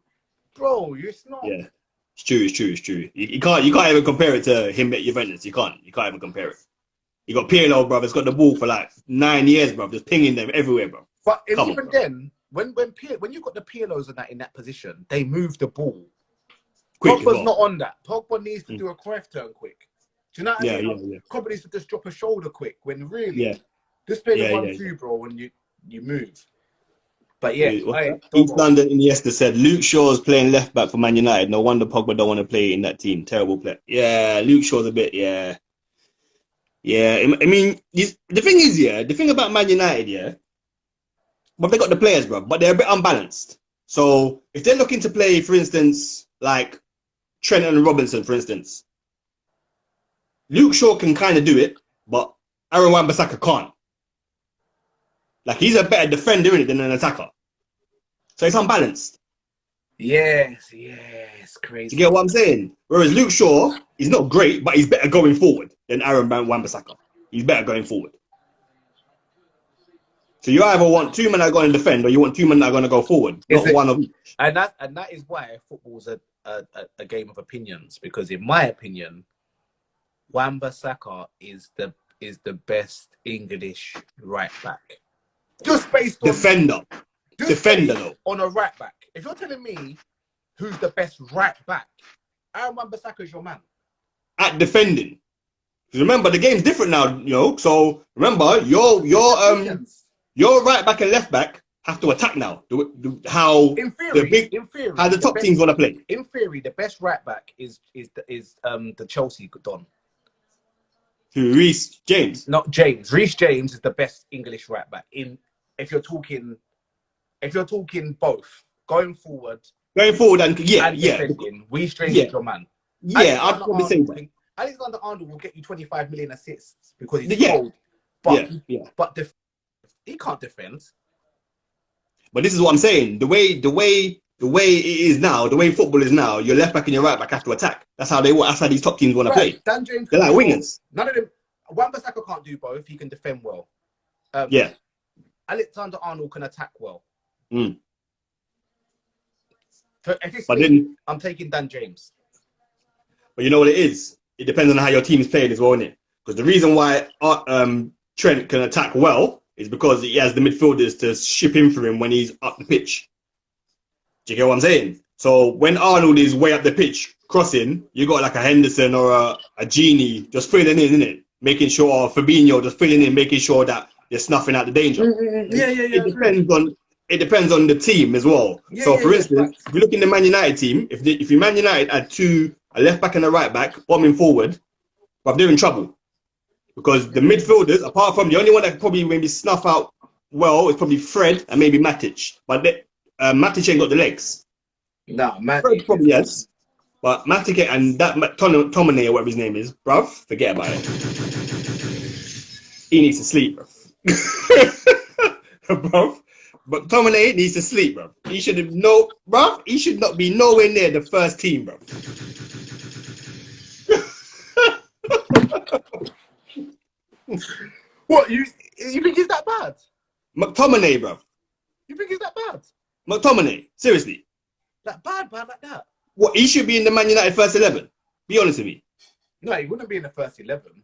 bro. It's not. Yeah, it's true. You can't even compare it to him at Juventus. You can't even compare it. You got Pirlo, bro. It's got the ball for like 9 years, bro. Just pinging them everywhere, bro. But even then, when you got the Pirlos in that position, they move the ball. Pogba's not on that. Pogba needs to do a Cruyff turn quick. Do you know what I mean? Yeah. Pogba needs to just drop a shoulder quick when really, just play the 1-2, bro, when you move. But yeah, East London Iniesta said Luke Shaw's playing left back for Man United. No wonder Pogba don't want to play in that team. Terrible player. Yeah, Luke Shaw's a bit. Yeah. I mean, the thing about Man United, but they got the players, bro, but they're a bit unbalanced. So if they're looking to play, for instance, like Trent and Robinson, for instance, Luke Shaw can kind of do it, but Aaron Wan-Bissaka can't. Like, he's a better defender in it than an attacker. So it's unbalanced. Yes, crazy. You get what I'm saying? Whereas Luke Shaw, he's not great, but he's better going forward than Aaron Wan-Bissaka. He's better going forward. So you either want 2 men that are going to defend, or you want 2 men that are going to go forward. Not one of each. And that is why football's a game of opinions. Because in my opinion, Wan-Bissaka is the best English right back. Just based on defender though. On a right back. If you're telling me who's the best right back, Aaron Wan-Bissaka is your man. At defending. Because remember, the game's different now, So remember, your right back and left back have to attack now. How the top teams want to play. In theory, the best right back is the Chelsea Don. Who? Reece James? Not James. Reece James is the best English right back. If you're talking both going forward and defending, Reece James is your man. Yeah, I'd probably say that. Alexander-Arnold will get you 25 million assists because he's cold. But he can't defend. But this is what I'm saying. The way it is now, the way football is now, your left back and your right back have to attack. That's how these top teams want to play. Dan James, they're like wingers. None of them. Wan-Bissaka can't do both. He can defend well. Alexander-Arnold can attack well. If it's But me, then, I'm taking Dan James. but you know what it is? It depends on how your team's playing as well, innit? Because the reason why Trent can attack well is because he has the midfielders to ship in for him when he's up the pitch. Do you get what I'm saying? So when Arnold is way up the pitch crossing, you got like a Henderson or a Genie just filling in, innit? Making sure, or Fabinho just filling in, making sure that they're snuffing out the danger. Yeah. It depends on the team as well. So for instance, Facts. if you look in the Man United team, if you Man United had a left back and a right back bombing forward, but they're in trouble. Because the midfielders, apart from the only one that could probably maybe snuff out well, is probably Fred and maybe Matic. But Matic ain't got the legs. Nah, man. Fred probably has. But Matic and that Tomine or whatever his name is, bruv, forget about it. He needs to sleep, bruv. Bruv. But Tomine needs to sleep, bruv. He should have bruv. He should not be nowhere near the first team, bruv. What, you think he's that bad? McTominay, bruv. You think he's that bad? McTominay, seriously. That bad like that? What, he should be in the Man United first 11? Be honest with me. No, he wouldn't be in the first 11.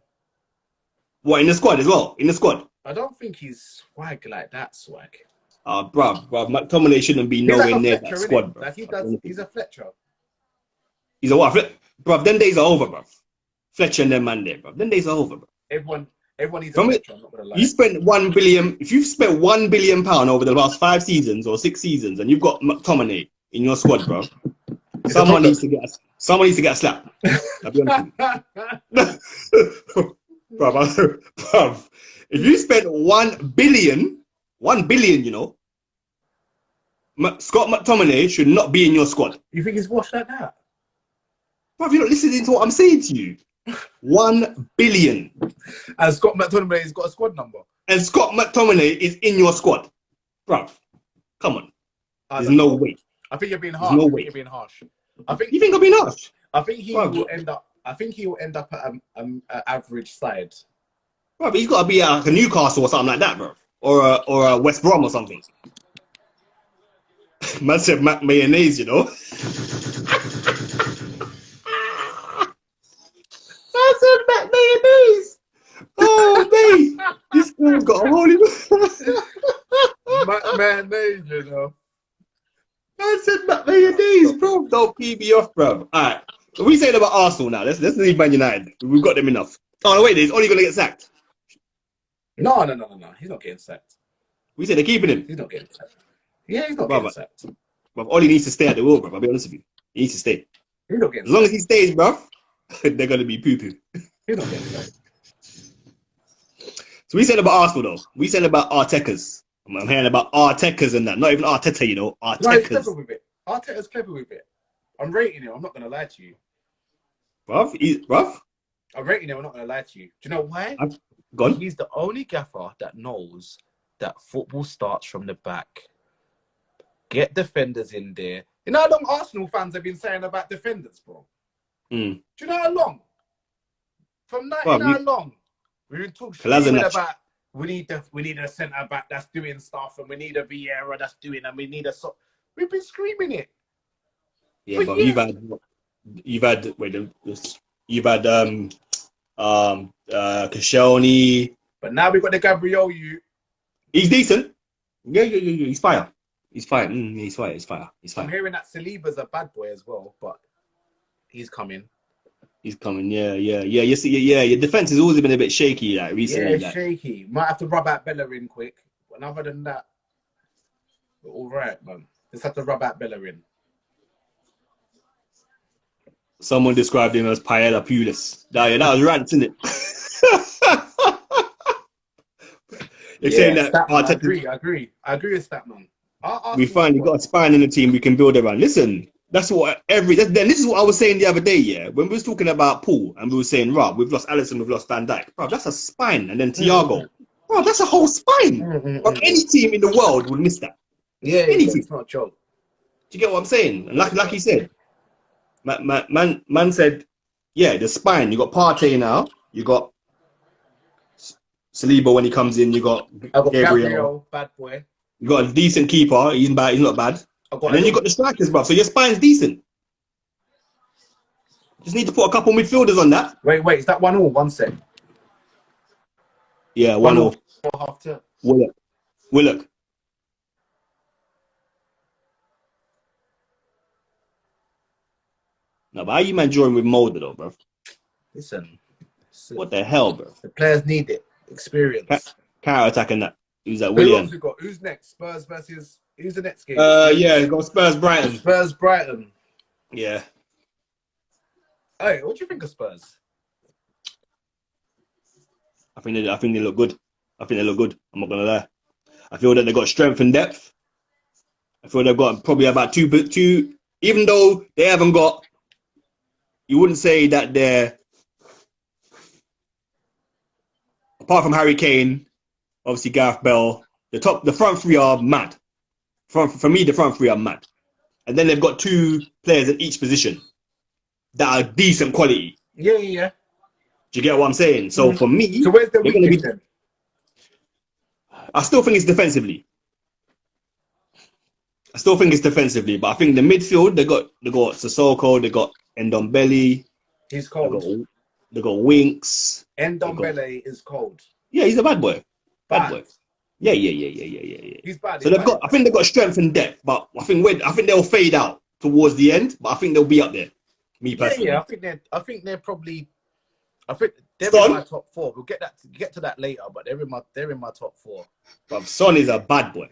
What, in the squad as well? In the squad? I don't think he's swag like that, swag. Bruv, McTominay shouldn't be nowhere like near that squad, bruv. Like he's a Fletcher. He's a what? Bruv, them days are over, bruv. Fletcher and them man there, bruv. Them days are over, bruv. Everyone needs a Fletcher, I'm not gonna lie. You spent £1 billion, if you've spent £1 billion over the last 5 seasons or 6 seasons and you've got McTominay in your squad, bruv, someone needs to get a slap. I'll be honest with you. bruv, if you spent £1 billion, you know, Scott McTominay should not be in your squad. You think he's washed like that? Bruv, you're not listening to what I'm saying to you. £1 billion. And Scott McTominay has got a squad number. And Scott McTominay is in your squad. Bruv, come on. There's no way. I think you're being harsh. No way. You're being harsh. You think I'm being harsh? I think he will end up. I think he will end up at an average side. Bro, he's got to be like a Newcastle or something like that, bro, or a West Brom or something. Man said Mac mayonnaise, you know. I said Mac mayonnaise. Oh, mate, this guy's got a holy. Mac mayonnaise, you know. I said Mac mayonnaise, bro. Don't pee me off, bro. All right. So we saying about Arsenal now. Let's leave Man United. We've got them enough. Oh no, wait, he's only gonna get sacked. No. He's not getting sacked. We said they're keeping him. He's not getting sacked. Yeah, he's not getting sacked. Bro, all he needs to stay at the wheel, bro. I'll be honest with you. He needs to stay. He's not getting as long as he stays, bro, they're gonna be poo-poo. He's not getting sacked. So we said about Arsenal though. We said about Artekas. I'm hearing about Artekas and that. Not even Arteta, you know. Artekas. No, he's clever with it. Arteta's clever with it. I'm rating him. I'm not gonna lie to you. Bruv? I'm rating him. I'm not gonna lie to you. Do you know why? Gone. He's the only gaffer that knows that football starts from the back. Get defenders in there. You know how long Arsenal fans have been saying about defenders, bro? Mm. Do you know how long? From 99 long. We've been talking about we need a centre back that's doing stuff, and we need a Vieira that's doing, and we need we've been screaming it. Yeah, but you've had Koscielny. But now we've got the Gabriel. He's decent. Yeah. He's fire. He's fire. He's fire. I'm hearing that Saliba's a bad boy as well, but he's coming. Yeah. You see, your defense has always been a bit shaky, like recently. Yeah, shaky. Might have to rub out Bellerin quick. But other than that, we're all right, man. Just have to rub out Bellerin. Someone described him as Paella Pulis. That was rant, isn't it? You're saying that Statman, I agree with Statman. We finally got a spine in the team we can build around. Listen, that's what this is what I was saying the other day, yeah. When we was talking about Paul and we were saying, Rob, we've lost Alisson, we've lost Van Dijk. Bro, that's a spine. And then Thiago. Bro, that's a whole spine. But any team in the world would miss that. Yeah, any team. It's not a joke. Do you get what I'm saying? And like he said, man said, yeah, the spine. You got Partey now. You got Saliba when he comes in. You got Gabriel, bad boy. You got a decent keeper. He's not bad. And then you got the strikers, bro. So your spine's decent. Just need to put a couple midfielders on that. Wait, is that 1-1? 1 sec. Yeah, 1-1. Half term. Willock. No, but how you man drawing with Mulder though, bro? Listen. What the hell, bro? The players need it. Experience. Counter attacking that. Who's that? Who Willian. else we got? Who's next? Spurs versus. Who's the next game? Yeah, it's got Spurs Brighton. Spurs Brighton. Yeah. Hey, what do you think of Spurs? I think they look good. I'm not gonna lie. I feel that they got strength and depth. I feel they've got probably about two. Even though they haven't got, you wouldn't say that they're. Apart from Harry Kane, obviously Gareth Bell, the front three are mad. For me, the front three are mad. And then they've got 2 players at each position that are decent quality. Yeah. Do you get what I'm saying? So for me, so where's the weakness then? I still think it's defensively. But I think the midfield, they got Sissoko, they got Ndombele. He's cold. They got Winks. Ndombele is cold. Yeah, he's a bad boy. Bad boy. Yeah. He's bad. So I think they've got strength and depth, but I think they'll fade out towards the end. But I think they'll be up there. Me personally. Yeah. I think they're probably. I think they're in my top 4. We'll get to that later, but they're in my top 4. But Son is a bad boy.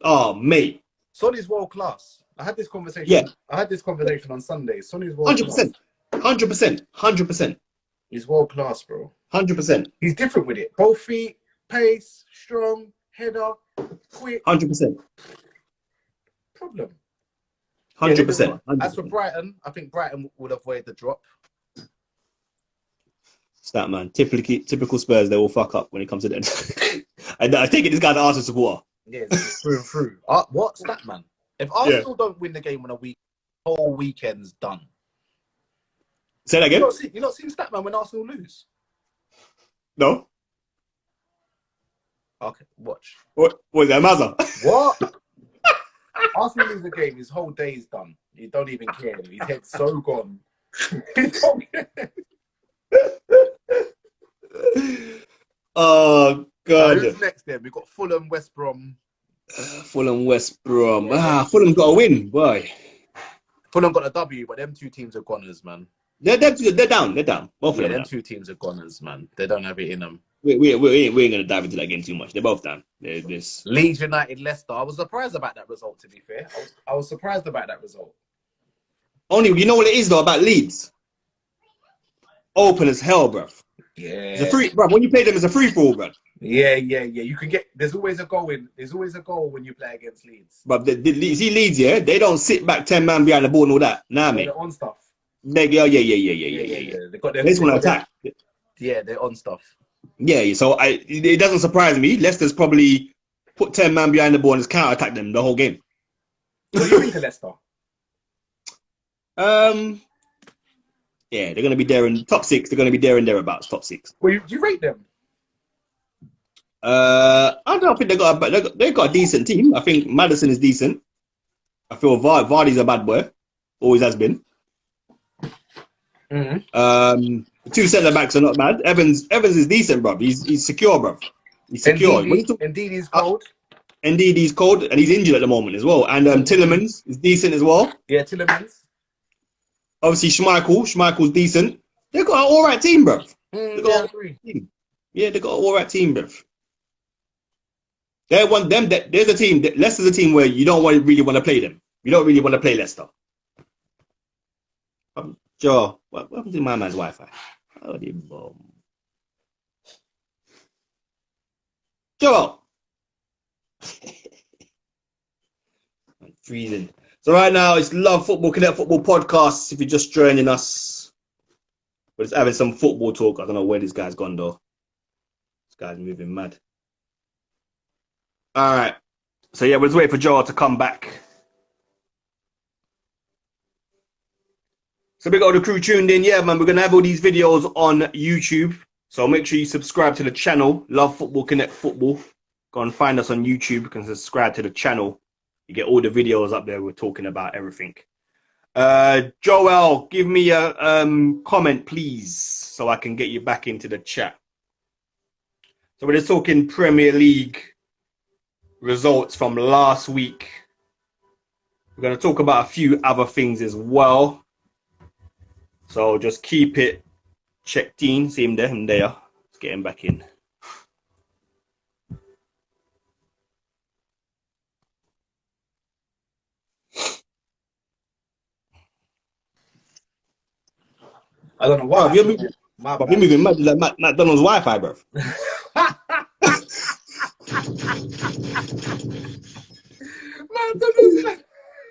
Oh, mate. Son is world class. I had this conversation. Yeah. I had this conversation on Sunday. Son is world class. 100%. He's world class, bro. 100%. He's different with it. Both feet, pace, strong, header, quick. 100%. Problem. 100%. As for Brighton, I think Brighton would avoid the drop. It's that, man. Typical Spurs, they will fuck up when it comes to that. I take it this guy's an Arsenal supporter. Yeah, through and through. What's that, man? If Arsenal don't win the game in a week, the whole weekend's done. Say that again? You're not seeing Statman when Arsenal lose? No. Okay, watch. What was that, Mazza? What? Arsenal lose the game, his whole day is done. He don't even care. His head's so gone. He don't care. Oh, God. Who's next then? We've got Fulham, West Brom. Fulham, West Brom. Fulham got a win, boy. Fulham got a W, but them 2 teams are goners, man. They're down. Both of them. Them 2 teams are goners, man. They don't have it in them. We ain't gonna dive into that game too much. They're both down. Leeds United, Leicester. I was surprised about that result. To be fair, I was surprised about that result. Only you know what it is though about Leeds. Open as hell, bro. Yeah. It's a free, bro. When you play them, it's a free for all, bro. Yeah. You can get. There's always a goal when you play against Leeds. But see Leeds, yeah, they don't sit back 10 man behind the ball and all that. Nah, mate. They're on stuff. Yeah. They got their. They just want to attack. Yeah, they're on stuff. Yeah, so it doesn't surprise me. Leicester's probably put 10 man behind the ball and just counter attack them the whole game. What do you think of Leicester? Yeah, they're gonna be there in top 6. They're gonna be there and thereabouts, top 6. Well, do you rate them? I don't think they got a decent team. I think Maddison is decent. I feel Vardy's a bad boy, always has been. Mm-hmm. The 2 centre backs are not bad. Evans is decent, bro. He's secure, bro. He's secure. Indeed, he's cold. Indeed, he's cold, and he's injured at the moment as well. And Tillemans is decent as well. Yeah, Tillemans. Obviously, Schmeichel's decent. They got an all right team, bro. They got they got an all right team, bro. There's a team. Leicester's a team where you don't really want to play them. You don't really want to play Leicester. Joe, what happened to my man's Wi-Fi? Oh, the bomb. Joe. I'm freezing. So right now it's Love Football Connect Football Podcast. If you're just joining us, we're just having some football talk. I don't know where this guy's gone though. This guy's moving mad. All right. So yeah, we'll just wait for Joel to come back. So we got all the crew tuned in. Yeah, man, we're gonna have all these videos on YouTube. So make sure you subscribe to the channel, Love Football Connect Football. Go and find us on YouTube. You can subscribe to the channel. You get all the videos up there. We're talking about everything. Joel, give me a comment, please, so I can get you back into the chat. So we're just talking Premier League results from last week. We're going to talk about a few other things as well. So just keep it checked in. See him there, Let's get him back in. I don't know what. Bro, you're moving mad like McDonald's Wi-Fi, bro. McDonald's.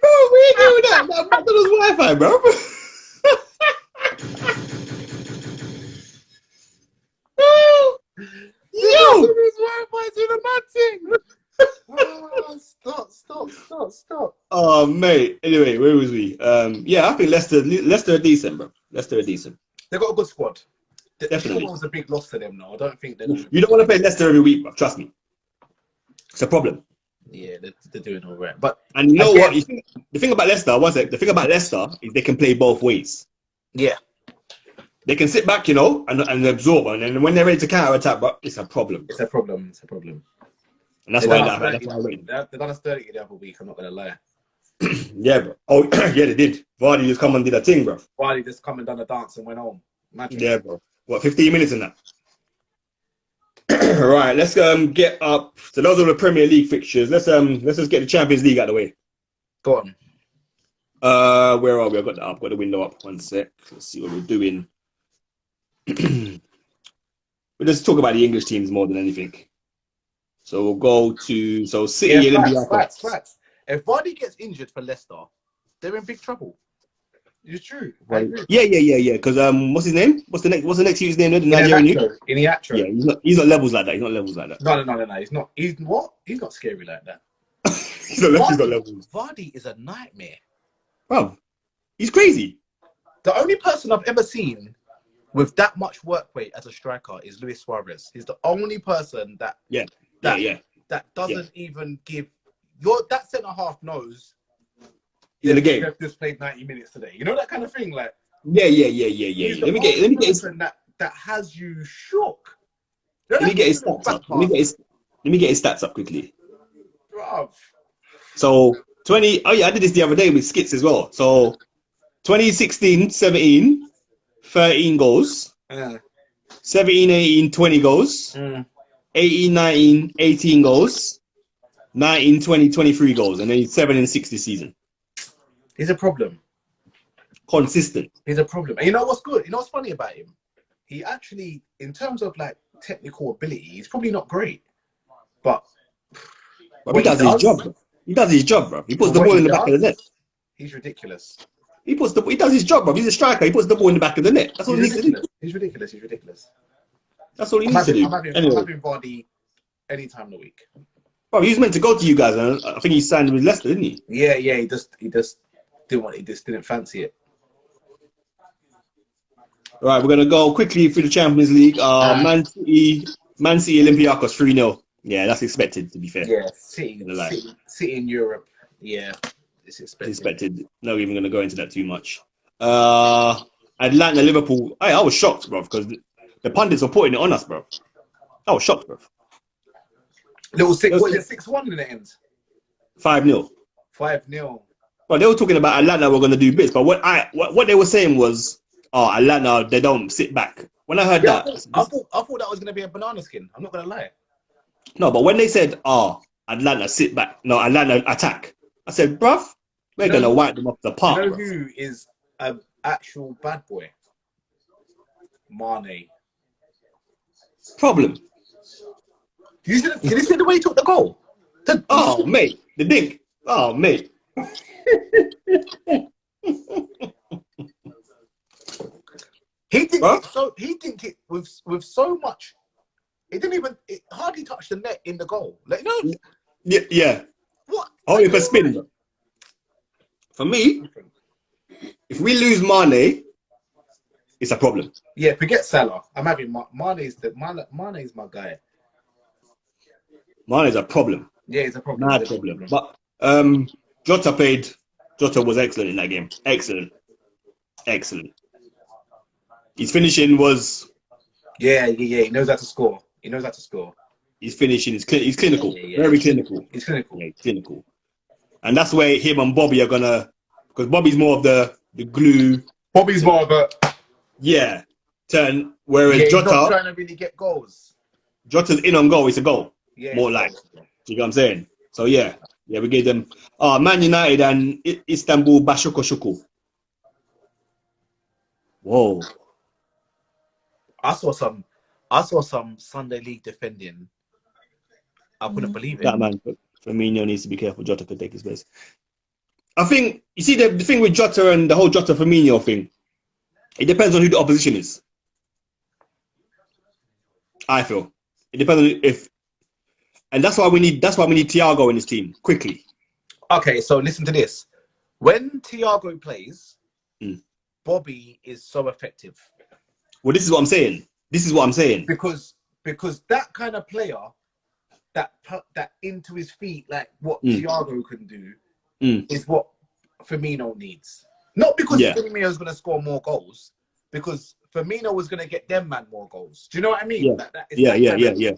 Bro, we ain't doing that. McDonald's Wi-Fi, bro. Yo! Wi-Fi's in a mad thing. Stop. Oh, mate. Anyway, where was we? Yeah, I think Leicester are decent, bro. Leicester are decent. They got a good squad. Definitely. It was a big loss to them, though. I don't think they're. You don't want to play Leicester every week, bro. Trust me. It's a problem. Yeah, they're doing all right. But and you know what? The thing about Leicester, the thing about Leicester is they can play both ways. Yeah. They can sit back, and absorb, and then when they're ready to counter attack, but it's a problem. It's a problem. And that's why I win. They done us 30 the other week. I'm not gonna lie. Yeah, bro. Oh, yeah, they did. Vardy just come and did a thing, bro. Vardy just come and done a dance and went home. Imagine. Yeah, bro. What, 15 minutes in that? Right, let's get up. So those are the Premier League fixtures. Let's just get the Champions League out of the way. Go on. Where are we? I've got the window up. One sec. Let's see what we're doing. We'll just talk about the English teams more than anything. So we'll go to City. Facts. If Vardy gets injured for Leicester, they're in big trouble. It's true. Right. Yeah. Because what's his name? What's the next huge name? The Nigerian youth? Iniatro. Yeah, he's not levels like that. No. He's not. He's what? He's not scary like that. he's not levels. Vardy is a nightmare. Bro, he's crazy. The only person I've ever seen with that much work rate as a striker is Luis Suarez. He's the only person that doesn't even give that centre half knows. In the game, just played 90 minutes today. You know that kind of thing, like. Yeah. Let me get his that has you shook. Let me get his stats up. Let me get his stats up quickly. Bruv. So 20. Oh yeah, I did this the other day with skits as well. So 2016-17, 13 goals. 17-18, 20 goals. 18-19, 18 goals. 19-20, 23 goals, and then he's 7 and 6 this season. He's a problem. Consistent. He's a problem. And you know what's good? You know what's funny about him? He actually, in terms of like technical ability, he's probably not great. But he does his job. He does his job, bro. He puts the ball in the back of the net. He's ridiculous. He does his job, bro. He's a striker. He puts the ball in the back of the net. That's all he needs to do. He's ridiculous. That's all he needs to do. I'm having Vardy any time of the week. Bro, he was meant to go to you guys, and I think he signed with Leicester, didn't he? Yeah. He just didn't fancy it. Right, we're gonna go quickly through the Champions League. Man City, Olympiacos 3-0. Yeah, that's expected. To be fair. Yeah, City in Europe. Yeah, it's expected. Not even gonna go into that too much. Atlanta, Liverpool. I was shocked, bro, because the pundits were putting it on us, bro. I was shocked, bro. Little 6-1 in the end. 5-0. 5-0. Well, they were talking about Atlanta were going to do bits, but what they were saying was, Atlanta, they don't sit back. When I heard that, I thought that was going to be a banana skin. I'm not going to lie. No, but when they said, Atlanta sit back, no, Atlanta attack, I said, bruv, we're going to wipe them off the park. You know who is an actual bad boy? Mane. Problem. Did you see the way he took the goal? Mate, the dink. Oh, mate. He dinked it with so much. It hardly touched the net in the goal. Like, no. Yeah. What? Only for spin. For me, if we lose Mane, it's a problem. Yeah, forget Salah. I'm having Mane's my guy. Mane's a problem. Yeah, it's a problem. Mad problem. But Jota played. Jota was excellent in that game. Excellent. His finishing was. Yeah. He knows how to score. His finishing is he's clinical. Yeah. Very clinical. He's clinical. Yeah, clinical. And that's where him and Bobby are gonna, because Bobby's more of the glue. Bobby's more of a turn. Whereas he's Jota, not trying to really get goals. Jota's in on goal. It's a goal. Yeah, More like. Do you know what I'm saying? So yeah, we gave them. Man United and Istanbul Başakşehir. Whoa. I saw some Sunday League defending. I couldn't believe it. That man, Firmino needs to be careful. Jota could take his place. I think you see the thing with Jota and the whole Jota Firmino thing. It depends on who the opposition is. I feel it depends on if, and that's why we need Thiago in his team quickly. Okay, so listen to this. When Thiago plays, Bobby is so effective. Well, this is what I'm saying. Because that kind of player, that into his feet, like what Thiago can do, is what Firmino needs. Not because Firmino is going to score more goals, because Firmino was going to get them man more goals. Do you know what I mean? Yeah.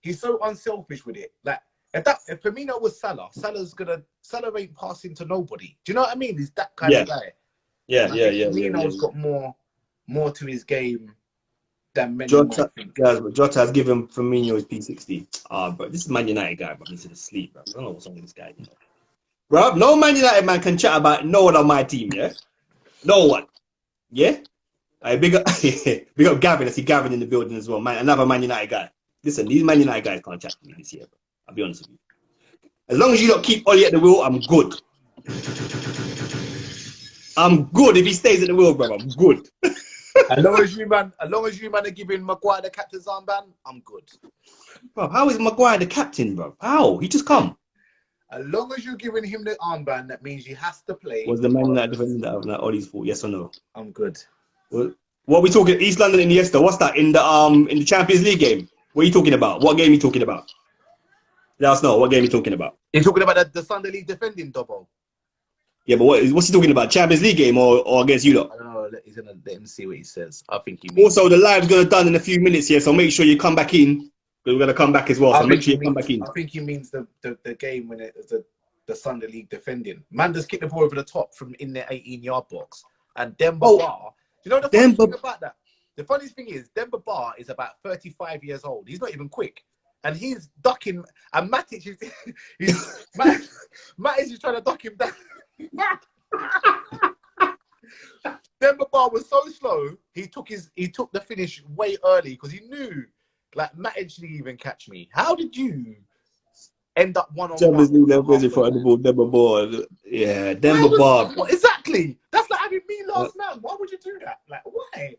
He's so unselfish with it. Like if Firmino was Salah ain't passing to nobody. Do you know what I mean? He's that kind of guy. Firmino's got more to his game than many might think. Jota has given Firmino his P60. But this is Man United guy, but he's asleep, bro. I don't know what's wrong with this guy. You know? Bro, no Man United man can chat about no one on my team, yeah? No one. Yeah? Big up Gavin. I see Gavin in the building as well. Man, another Man United guy. Listen, these Man United guys can't chat to me this year, bro. I'll be honest with you. As long as you don't keep Ollie at the wheel, I'm good. I'm good if he stays at the wheel, bro. I'm good. As long as you man are giving Maguire the captain's armband, I'm good. Bro, how is Maguire the captain, bro? How? He just come. As long as you're giving him the armband, that means he has to play. Was the Man United defending that Ollie's fault? Yes or no? I'm good. Well, what are we talking? East London and Iniesta. What's that in the Champions League game? What are you talking about? What game are you talking about? Let us know. What game are you talking about? You're talking about the Sunday League defending, Dobbo. Yeah, but what's he talking about? Champions League game or against you lot? I don't know. He's gonna let him see what he says. I think he means. Also, the live's gonna done in a few minutes here, so make sure you come back in. Because we're gonna come back as well. So make sure you come back in. I think he means the game when it was the Sunday League defending. Man just kicked the ball over the top from in their 18-yard box. And Demba Ba, you know the funny thing about that? The funniest thing is Demba Ba is about 35 years old. He's not even quick. And he's ducking, and Matic is Matic is trying to duck him down. Demba Ba was so slow, he took the finish way early because he knew, like, Matic didn't even catch me. How did you end up one-on-one? Demba Ba. Yeah, Demba Ba. Exactly. That's like having me last man. Why would you do that? Like, why?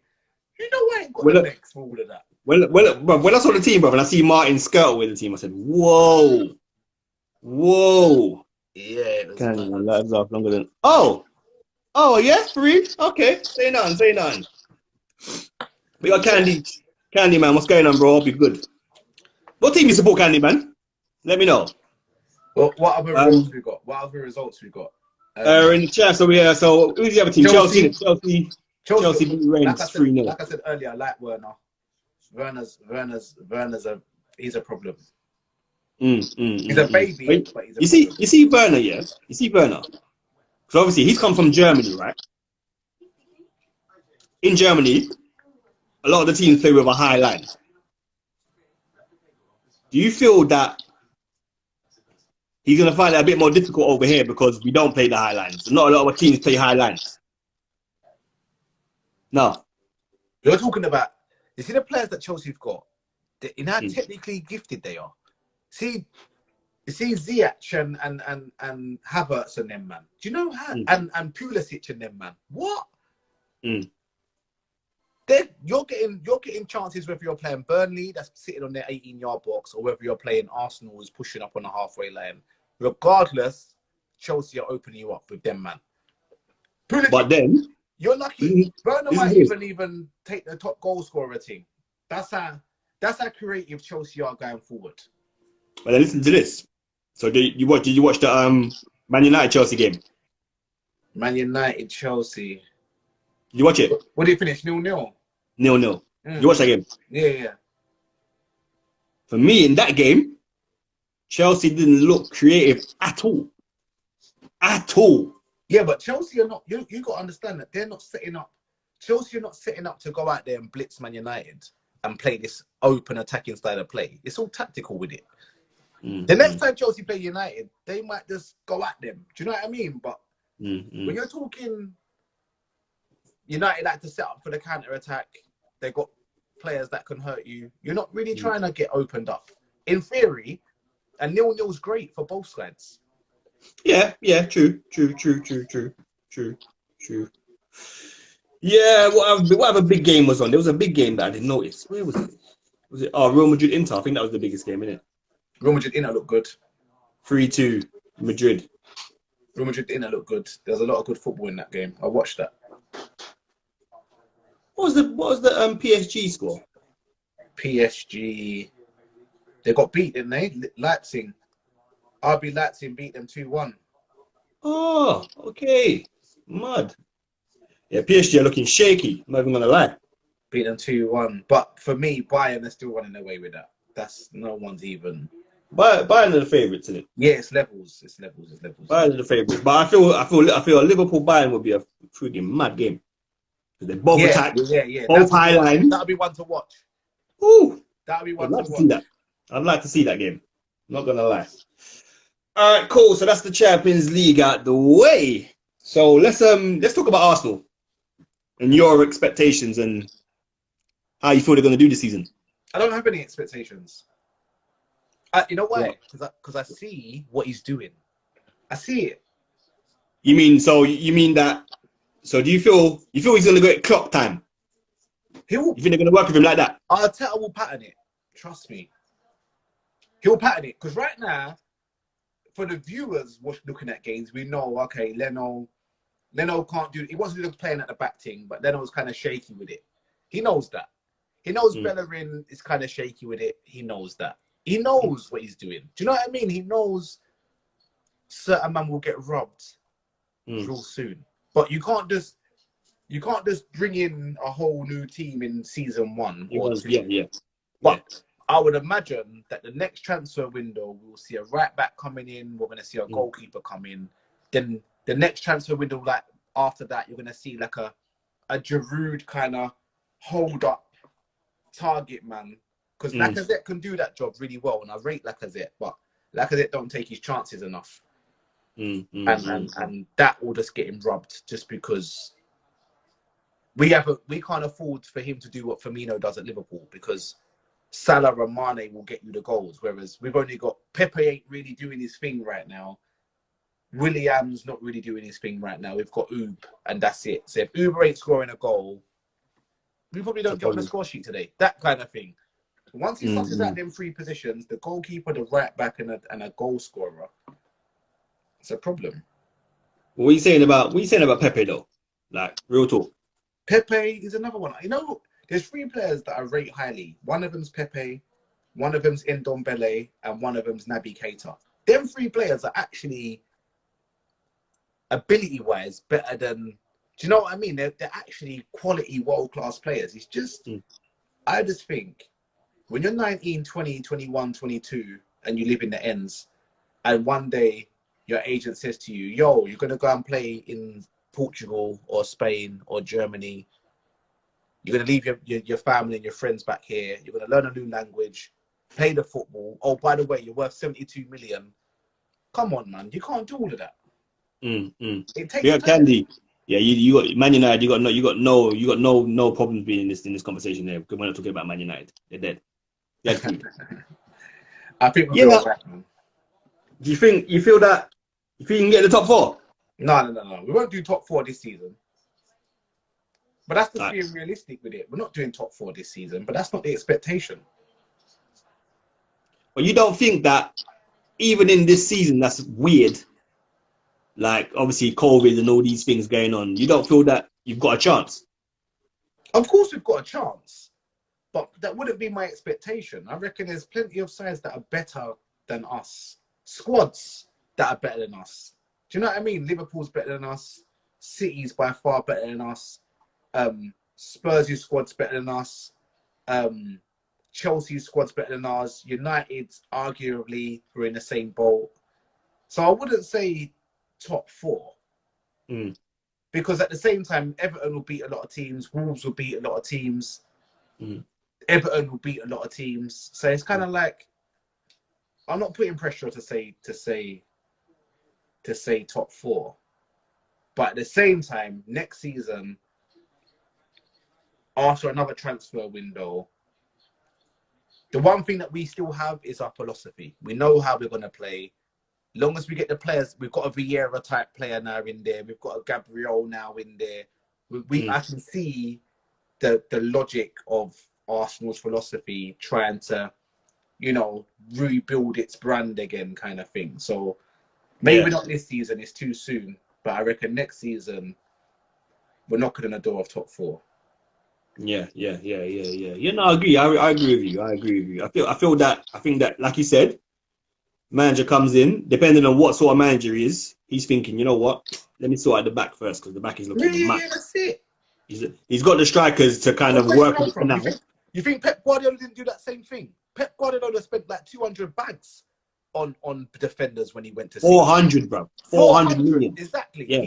You know I ain't got the next for all of that. When I saw the team, bro, and I see Martin Skirtle with the team, I said, whoa. Yeah, it was That's off longer than. Oh, yeah, free. Okay, say none. We got Candy man. What's going on, bro? Hope you're good. What team you support, Candy man? Let me know. Well, what other results we got? In the chat, so who's the other team? Chelsea beat Rennes 3-0. Like I said earlier, I like Werner. He's a problem. He's a baby, but he's a problem. You see Werner, yeah? You see Werner? So obviously he's come from Germany, right? In Germany, a lot of the teams play with a high line. Do you feel that he's going to find it a bit more difficult over here because we don't play the high lines? Not a lot of our teams play high lines. No. You're talking about, you see the players that Chelsea've got, you know how technically gifted they are. You see Ziyech and Havertz and them, man. Do you know how, and Pulisic and them, man. What? You're getting chances whether you're playing Burnley, that's sitting on their 18-yard box, or whether you're playing Arsenal, who's pushing up on the halfway line. Regardless, Chelsea are opening you up with them, man. Pulisic, but then you're lucky. Werner might even take the top goal scorer team. That's how creative Chelsea are going forward. But then listen to this. So did you watch the Man United Chelsea game? Man United, Chelsea. Did you watch it? What did you finish? 0-0? 0-0. You watched that game? Yeah. For me, in that game, Chelsea didn't look creative at all. At all. Yeah, but Chelsea are not. You got to understand that they're not setting up. Chelsea are not setting up to go out there and blitz Man United and play this open attacking style of play. It's all tactical with it. The next time Chelsea play United, they might just go at them. Do you know what I mean? But when you're talking United like to set up for the counter attack, they got players that can hurt you. You're not really trying to get opened up. In theory, a 0-0 is great for both sides. Yeah, true. Yeah, whatever big game was on. There was a big game that I didn't notice. Where was it? Was it Real Madrid Inter? I think that was the biggest game, innit? Real Madrid Inter looked good. 3-2 Madrid. Real Madrid Inter looked good. There's a lot of good football in that game. I watched that. What was the PSG score? PSG, they got beat, didn't they? Leipzig. RB Leipzig beat them 2-1. Oh, okay. Mud. Yeah, PSG are looking shaky. I'm not even gonna lie. Beat them 2-1. But for me, Bayern are still running away with that. That's no one's even. Bayern are the favourites, isn't it? Yeah, it's levels. It's levels. Bayern are the favourites, but I feel Liverpool Bayern would be a freaking mad game. They both attack. Yeah. Both high line. That'll be one to watch. Ooh, That'll be one I'd like to see watch. that. I'd like to see that game. Not gonna lie. All right, cool. So that's the Champions League out the way. So let's talk about Arsenal and your expectations and how you feel they're gonna do this season. I don't have any expectations. You know why? Because I see what he's doing. I see it. You mean that? So do you feel he's gonna get clock time? You think they're gonna work with him like that? Arteta will pattern it. Trust me. He'll pattern it because right now, for the viewers looking at games, we know okay, Leno can't do. He wasn't just playing at the back thing, but Leno's kind of shaky with it. He knows that. He knows Bellerin is kind of shaky with it. He knows that. He knows what he's doing. Do you know what I mean? He knows certain man will get robbed real soon. But you can't just bring in a whole new team in season 1 or 2. Yeah. But I would imagine that the next transfer window, we'll see a right back coming in. We're going to see a goalkeeper come in. Then the next transfer window, like after that, you're going to see like a Giroud kind of hold up target man. Because Lacazette can do that job really well, and I rate Lacazette, but Lacazette don't take his chances enough. And that will just get him robbed just because we can't afford for him to do what Firmino does at Liverpool because Salah and Mane will get you the goals, whereas we've only got Pepe ain't really doing his thing right now. William's not really doing his thing right now. We've got Oob, and that's it. So if Uber ain't scoring a goal, we probably don't get on the score sheet today. That kind of thing. Once he susses out them 3 positions, the goalkeeper, the right back, and a goal scorer, it's a problem. What are you saying about Pepe though? Like real talk. Pepe is another one. You know, there's 3 players that I rate highly. One of them's Pepe, one of them's Ndombele, and one of them's Naby Keita. Them 3 players are actually ability-wise better than. Do you know what I mean? They're actually quality world-class players. It's just, I just think. When you're 19, 20, 21, 22, and you live in the ends, and one day your agent says to you, yo, you're going to go and play in Portugal or Spain or Germany. You're going to leave your family and your friends back here. You're going to learn a new language, play the football. Oh, by the way, you're worth 72 million. Come on, man. You can't do all of that. It takes time. Candy. Yeah, you got Man United. You got no problems being in this conversation there. Because we're not talking about Man United. They're dead. I think we'll be all right, man. Do you feel that if you can get the top 4? No. We won't do top 4 this season. But that's just being realistic with it. We're not doing top 4 this season, but that's not the expectation. But you don't think that even in this season that's weird, like obviously COVID and all these things going on, you don't feel that you've got a chance? Of course we've got a chance. But that wouldn't be my expectation. I reckon there's plenty of sides that are better than us. squads that are better than us. Do you know what I mean? Liverpool's better than us. City's by far better than us. Spurs' squad's better than us. Chelsea's squad's better than ours. United's arguably we're in the same boat. So I wouldn't say top four. Because at the same time, Everton will beat a lot of teams. Wolves will beat a lot of teams. Everton will beat a lot of teams. So it's kind of like, I'm not putting pressure to say top four. But at the same time, next season, after another transfer window, the one thing that we still have is our philosophy. We know how we're going to play. Long as we get the players, we've got a Vieira type player now in there. We've got a Gabriel now in there. I can see the logic of Arsenal's philosophy trying to, rebuild its brand again, kind of thing. So maybe not this season; it's too soon. But I reckon next season we're knocking on the door of top four. Yeah. No, I agree. I agree with you. I think that, like you said, manager comes in, depending on what sort of manager he is, he's thinking, you know what? Let me sort out the back first, because the back is looking mad. Yeah, that's it. He's got the strikers to kind of work with for now. You think Pep Guardiola didn't do that same thing? Pep Guardiola spent like 200 bags on defenders when he went to 400, bro. 400 million. Exactly. Yeah.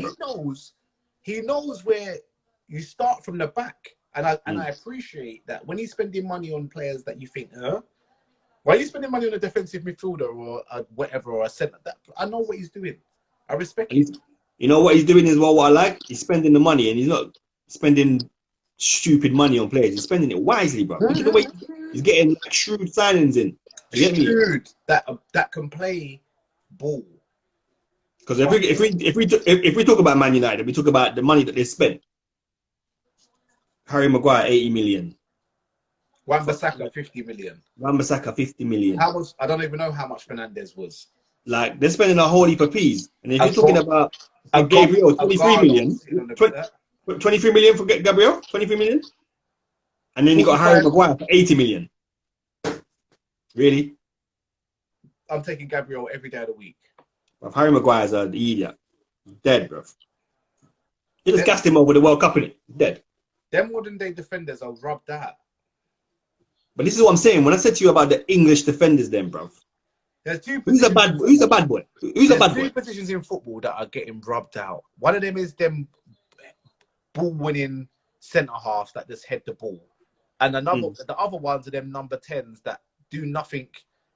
He knows where you start from the back. And I appreciate that when he's spending money on players that you think, why are you spending money on a defensive midfielder or whatever, or a centre? I know what he's doing. I respect it. You know what he's doing as well, what I like? He's spending the money, and he's not spending stupid money on players. He's spending it wisely, bro. Look at the way he's getting like, shrewd signings in. You get me? Shrewd, that can play ball. Because if we talk about Man United, we talk about the money that they spent. Harry Maguire, 80 million. Wan-Bissaka, 50 million. Wan-Bissaka, 50 million. I don't even know how much Fernandes was. Like, they're spending a whole heap of peas. And if you're talking about Gabriel, 23 million. 23 million for Gabriel? 23 million? And then you got Harry Maguire for 80 million. Really? I'm taking Gabriel every day of the week. Bruv, Harry Maguire's an idiot. Dead, bro. You just gassed him over the World Cup, innit? Dead. Them modern day defenders are rubbed out. But this is what I'm saying. When I said to you about the English defenders, then, bro. There's two. Who's a bad boy? Who's a bad boy? Two positions in football that are getting rubbed out. One of them is them ball-winning centre halves that just head the ball, and the other ones are them number 10s that do nothing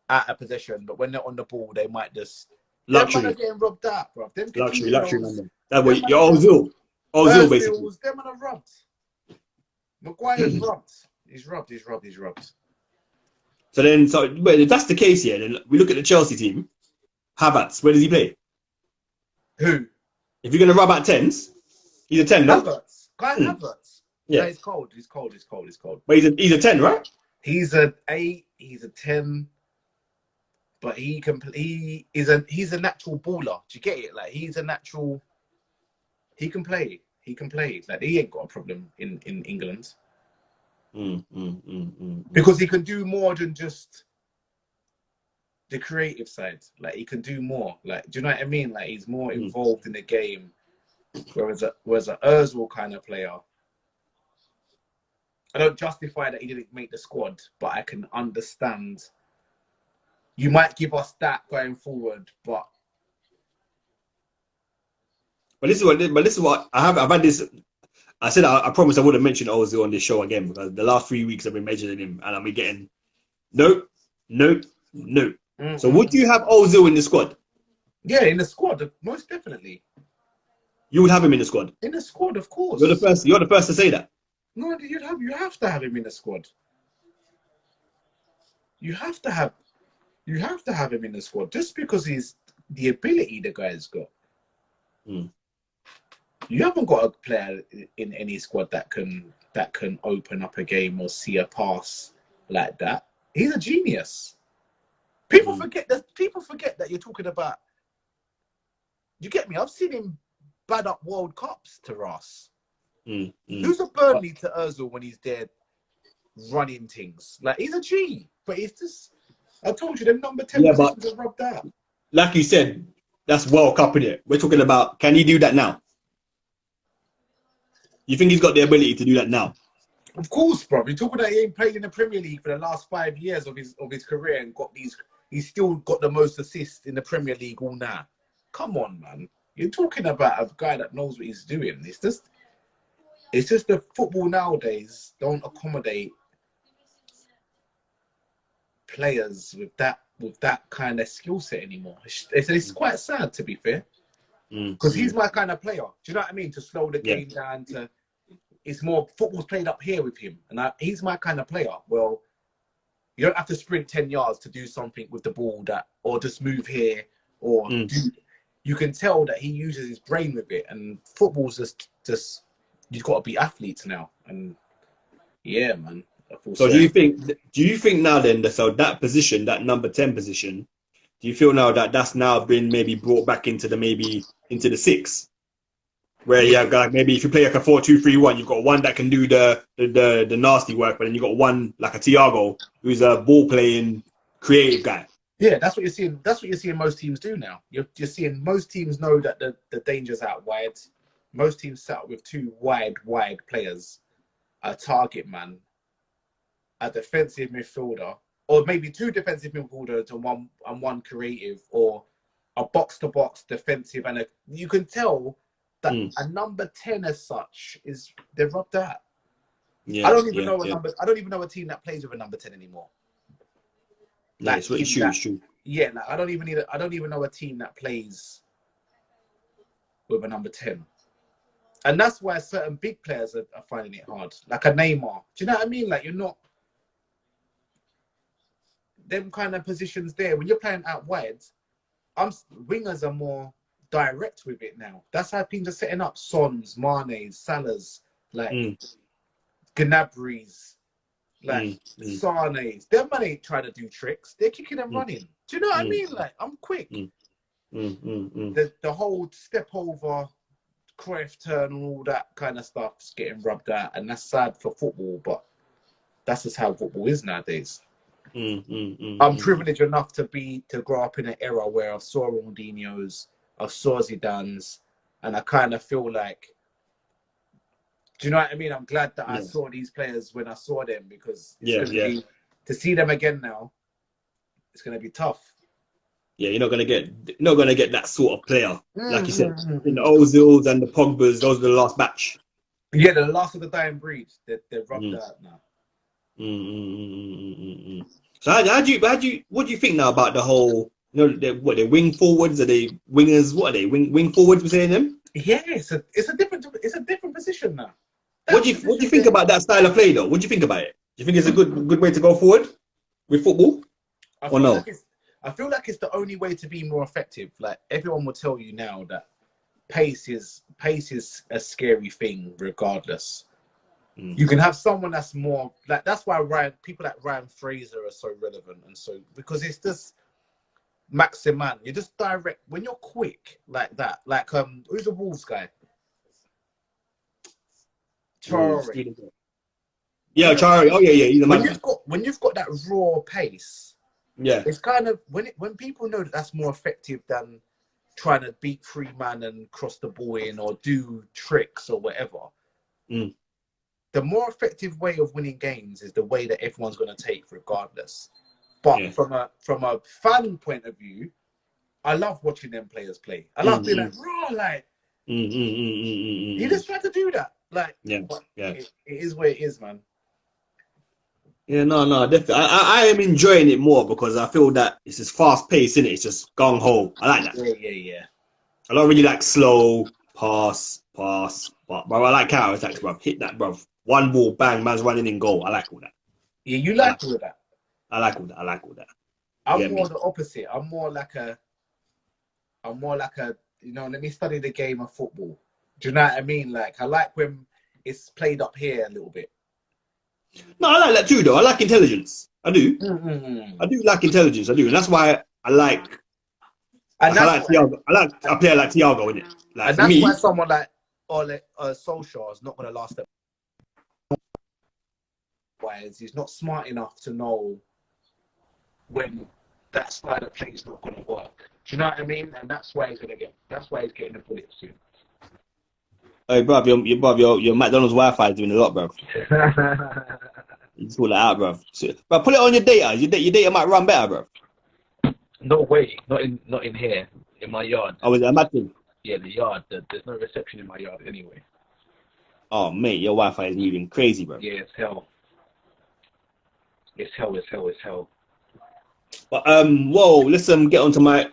out of possession, but when they're on the ball, they might just luxury. Them man are getting rubbed out, bro. Them luxury, man. That way, you're Ozil, basically. Them man are rubbed. Maguire's rubbed. He's rubbed. So if that's the case here, then we look at the Chelsea team. Havertz, where does he play? Who? If you're going to rub out 10s, he's a 10, no? Havertz. Havertz. Yeah, he's cold. But he's a 10, right? He's an 8. He's a 10. But he's a natural baller. Do you get it? Like, he's a natural. He can play. Like, he ain't got a problem in England. Because he can do more than just the creative side. Like, he can do more. Like, do you know what I mean? Like, he's more involved in the game. Whereas a Ozil kind of player, I don't justify that he didn't make the squad, but I can understand. You might give us that going forward, but this is what I've had this. I said I promised I wouldn't mention Ozil on this show again, because the last 3 weeks I've been mentioning him and I've been getting nope. So would you have Ozil in the squad? Yeah, in the squad, most definitely. You would have him in the squad? In the squad, of course. You're the first to say that. No, you have to have him in the squad. You have to have him in the squad just because he's the ability the guy's got. You haven't got a player in any squad that can open up a game or see a pass like that. He's a genius. People forget that you're talking about. You get me? I've seen him bad up World Cups to Ross. Who's a Burnley to Ozil when he's there running things? Like, he's a G, but it's just. I told you, them number 10 positions are rubbed out. like you said, that's World Cup, innit? We're talking about, can he do that now? You think he's got the ability to do that now? Of course, bro. You're talking about he ain't played in the Premier League for the last 5 years of his career and got these. He's still got the most assists in the Premier League all now. Come on, man. You're talking about a guy that knows what he's doing. It's just the football nowadays don't accommodate players with that kind of skill set anymore. It's quite sad, to be fair, because he's my kind of player. Do you know what I mean? To slow the game down. It's more football's played up here with him, and he's my kind of player. Well, you don't have to sprint 10 yards to do something with the ball or just move here or do. You can tell that he uses his brain with it, and football's just you've got to be athletes now. And yeah, man. So do you think now then that position, that number 10 position, do you feel now that that's now been maybe brought back into the six? Where you have got maybe if you play like a 4-2-3-1, you've got one that can do the nasty work, but then you've got one like a Thiago who's a ball playing creative guy. Yeah, that's what you're seeing. That's what you're seeing most teams do now. You're seeing most teams know that the danger's out wide. Most teams set up with two wide players, a target man, a defensive midfielder, or maybe two defensive midfielders and one creative, or a box-to-box defensive. And you can tell that a number 10 as such they're rubbed out. Yeah, I don't even know a team that plays with a number 10 anymore. Like, it's true. Yeah, like, I don't even know a team that plays with a number 10. And that's why certain big players are finding it hard. Like a Neymar. Do you know what I mean? Like, you're not them kind of positions there. When you're playing out wide, wingers are more direct with it now. That's how teams are setting up. Sons, Mane's, Salah's, like Gnabry's, like Sane's. Them man ain't trying to do tricks. They're kicking and running. Do you know what I mean? Like, I'm quick. The whole step over, Cruyff turn and all that kind of stuff's getting rubbed out, and that's sad for football, but that's just how football is nowadays. I'm privileged enough to grow up in an era where I saw Ronaldinho's, I saw Zidane's, and I kind of feel like, do you know what I mean? I'm glad that I saw these players when I saw them, because it's going to be, to see them again now, it's going to be tough. Yeah, you're not gonna get that sort of player, like you said. In the Ozils and the Pogbas, those are the last batch. Yeah, the last of the dying breed. They're rubbed out now. So what do you think now about the whole? You know, they wing forwards? Are they wingers? What are they? Wing forwards? We're saying them? Yeah, it's a different position now. What do you think about that style of play though? What do you think about it? Do you think it's a good way to go forward with football, or no? I feel like it's the only way to be more effective. Like, everyone will tell you now that pace is a scary thing, regardless. You can have someone that's more like, that's why people like Ryan Fraser are so relevant, and so, because it's just Maximan. You're just direct when you're quick like that. Like who's the Wolves guy? Traore. Yeah, Traore. Oh yeah. He's a man. When you've got that raw pace. Yeah, it's kind of when people know that that's more effective than trying to beat three man and cross the ball in or do tricks or whatever. The more effective way of winning games is the way that everyone's going to take, regardless. But from a fan point of view, I love watching them players play. I love being like, raw, like you just try to do that, like. It is where it is, man. Yeah, no, definitely. I am enjoying it more because I feel that it's just fast paced, isn't it? It's just gung ho. I like that. Yeah. I don't really like slow pass, but I like how it's like, bruv, hit that, bruv. One ball, bang, man's running in goal. I like all that. Yeah, you like all that. I like all that. I'm more the opposite. I'm more like a, let me study the game of football. Do you know what I mean? Like, I like when it's played up here a little bit. No, I like that too, though. I like intelligence. I do. I do like intelligence. I do, and that's why I like. Thiago. I like a player like Thiago, innit? Like, and that's why someone like Solskjaer is not going to last. He's not smart enough to know when that style of play is not going to work. you know what I mean? And that's why he's getting the bullet soon. Hey, bruv, your McDonald's Wi-Fi is doing a lot, bruv. You just pull that out, bruv. So, bruv, put it on your data. Your data might run better, bruv. No way, not in here, in my yard. Oh, is that a mad thing? Yeah, the yard. There's no reception in my yard anyway. Oh, mate, your Wi-Fi is moving crazy, bruv. Yeah, it's hell. It's hell. But whoa, let's get onto my